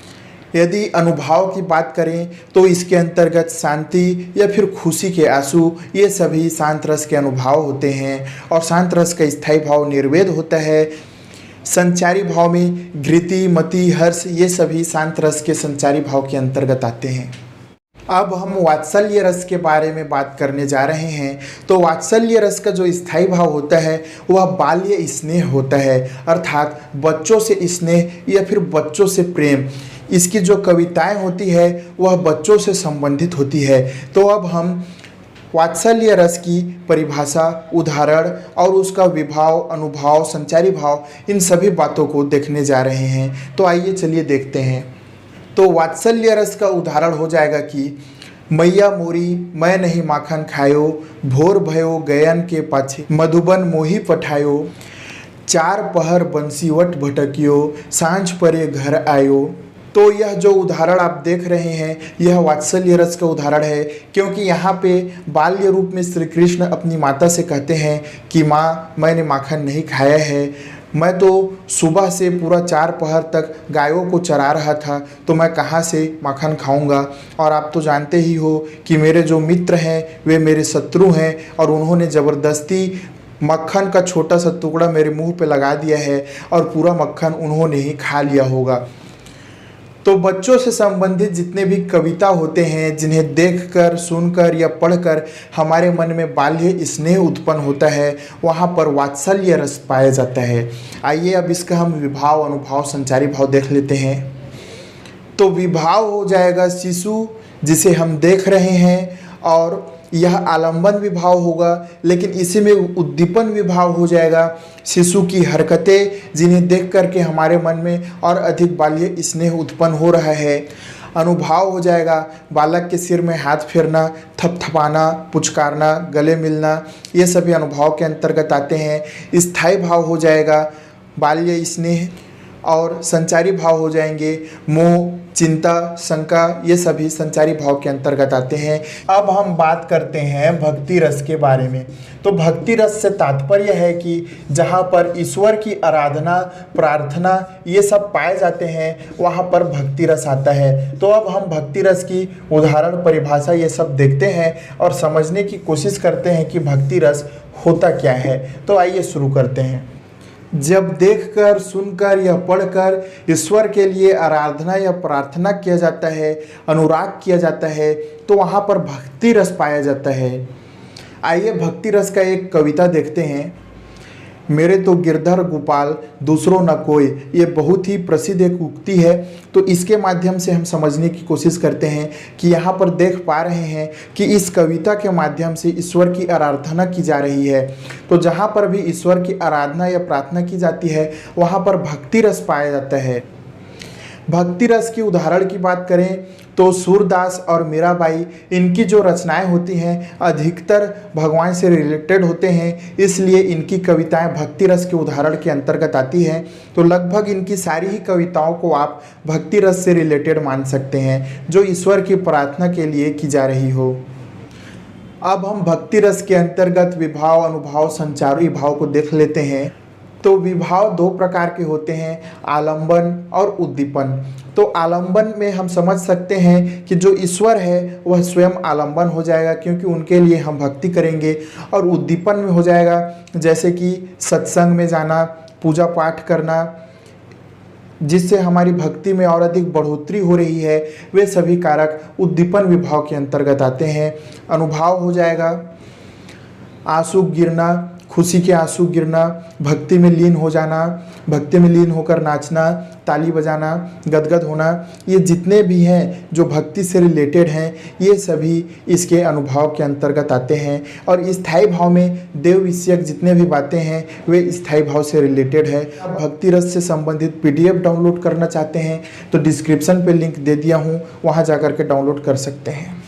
यदि अनुभाव की बात करें तो इसके अंतर्गत शांति या फिर खुशी के आंसू, ये सभी शांत रस के अनुभाव होते हैं। और शांत रस का स्थायी भाव निर्वेद होता है। संचारी भाव में घृति, मति, हर्ष, ये सभी शांत रस के संचारी भाव के अंतर्गत आते हैं। अब हम वात्सल्य रस के बारे में बात करने जा रहे हैं। तो वात्सल्य रस का जो स्थायी भाव होता है, वह बाल्य स्नेह होता है। अर्थात बच्चों से स्नेह या फिर बच्चों से प्रेम। इसकी जो कविताएं होती है वह बच्चों से संबंधित होती है। तो अब हम वात्सल्य रस की परिभाषा, उदाहरण और उसका विभाव, अनुभाव, संचारी भाव, इन सभी बातों को देखने जा रहे हैं। तो आइए चलिए देखते हैं। तो वात्सल्य रस का उदाहरण हो जाएगा कि मैया मोरी मैं नहीं माखन खायो, भोर भयो गयन के पाछे, मधुबन मोही पठायो, चार पहर बंसीवट भटकियो, सांझ परे घर आयो। तो यह जो उदाहरण आप देख रहे हैं, यह वात्सल्य रस का उदाहरण है, क्योंकि यहाँ पे बाल्य रूप में श्री कृष्ण अपनी माता से कहते हैं कि माँ, मैंने माखन नहीं खाया है, मैं तो सुबह से पूरा 4 पहर तक गायों को चरा रहा था, तो मैं कहाँ से माखन खाऊंगा। और आप तो जानते ही हो कि मेरे जो मित्र हैं वे मेरे शत्रु हैं, और उन्होंने ज़बरदस्ती मक्खन का छोटा सा टुकड़ा मेरे मुंह पे लगा दिया है, और पूरा मक्खन उन्होंने ही खा लिया होगा। तो बच्चों से संबंधित जितने भी कविता होते हैं, जिन्हें देखकर, सुनकर या पढ़कर हमारे मन में बाल्य स्नेह उत्पन्न होता है, वहाँ पर वात्सल्य रस पाया जाता है। आइए अब इसका हम विभाव, अनुभाव, संचारी भाव देख लेते हैं। तो विभाव हो जाएगा शिशु जिसे हम देख रहे हैं, और यह आलंबन विभाव होगा, लेकिन इसी में उद्दीपन विभाव हो जाएगा। शिशु की हरकतें जिन्हें देख करके हमारे मन में और अधिक बाल्य स्नेह उत्पन्न हो रहा है। अनुभाव हो जाएगा बालक के सिर में हाथ फेरना, थपथपाना, पुचकारना, गले मिलना, ये सभी अनुभाव के अंतर्गत आते हैं। स्थायी भाव हो जाएगा बाल्य स्नेह, और संचारी भाव हो जाएंगे मोह, चिंता, शंका, ये सभी संचारी भाव के अंतर्गत आते हैं। अब हम बात करते हैं भक्ति रस के बारे में। तो भक्ति रस से तात्पर्य है कि जहाँ पर ईश्वर की आराधना, प्रार्थना ये सब पाए जाते हैं वहाँ पर भक्ति रस आता है। तो अब हम भक्ति रस की उदाहरण, परिभाषा ये सब देखते हैं और समझने की कोशिश करते हैं कि भक्ति रस होता क्या है। तो आइए शुरू करते हैं। जब देखकर, सुनकर या पढ़कर ईश्वर के लिए आराधना या प्रार्थना किया जाता है, अनुराग किया जाता है, तो वहाँ पर भक्ति रस पाया जाता है। आइए भक्ति रस का एक कविता देखते हैं। मेरे तो गिरधर गोपाल दूसरों न कोई, ये बहुत ही प्रसिद्ध एक उक्ति है। तो इसके माध्यम से हम समझने की कोशिश करते हैं कि यहाँ पर देख पा रहे हैं कि इस कविता के माध्यम से ईश्वर की आराधना की जा रही है। तो जहाँ पर भी ईश्वर की आराधना या प्रार्थना की जाती है वहाँ पर भक्ति रस पाया जाता है। भक्ति रस की उदाहरण की बात करें तो सूरदास और मीराबाई, इनकी जो रचनाएं होती हैं अधिकतर भगवान से रिलेटेड होते हैं, इसलिए इनकी कविताएं भक्ति रस के उदाहरण के अंतर्गत आती हैं। तो लगभग इनकी सारी ही कविताओं को आप भक्ति रस से रिलेटेड मान सकते हैं, जो ईश्वर की प्रार्थना के लिए की जा रही हो। अब हम भक्ति रस के अंतर्गत विभाव, अनुभाव, संचारी भाव को देख लेते हैं। तो विभाव दो प्रकार के होते हैं, आलंबन और उद्दीपन। तो आलंबन में हम समझ सकते हैं कि जो ईश्वर है वह स्वयं आलंबन हो जाएगा, क्योंकि उनके लिए हम भक्ति करेंगे। और उद्दीपन में हो जाएगा जैसे कि सत्संग में जाना, पूजा पाठ करना, जिससे हमारी भक्ति में और अधिक बढ़ोतरी हो रही है, वे सभी कारक उद्दीपन विभाव के अंतर्गत आते हैं। अनुभाव हो जाएगा आंसू गिरना, खुशी के आंसू गिरना, भक्ति में लीन हो जाना, भक्ति में लीन होकर नाचना, ताली बजाना, गदगद होना, ये जितने भी हैं जो भक्ति से रिलेटेड हैं ये सभी इसके अनुभव के अंतर्गत आते हैं। और स्थायी भाव में देव विषयक जितने भी बातें हैं वे स्थायी भाव से रिलेटेड है। भक्ति रस से संबंधित PDF डाउनलोड करना चाहते हैं तो डिस्क्रिप्शन पे लिंक दे दिया हूँ, वहाँ जा कर के डाउनलोड कर सकते हैं।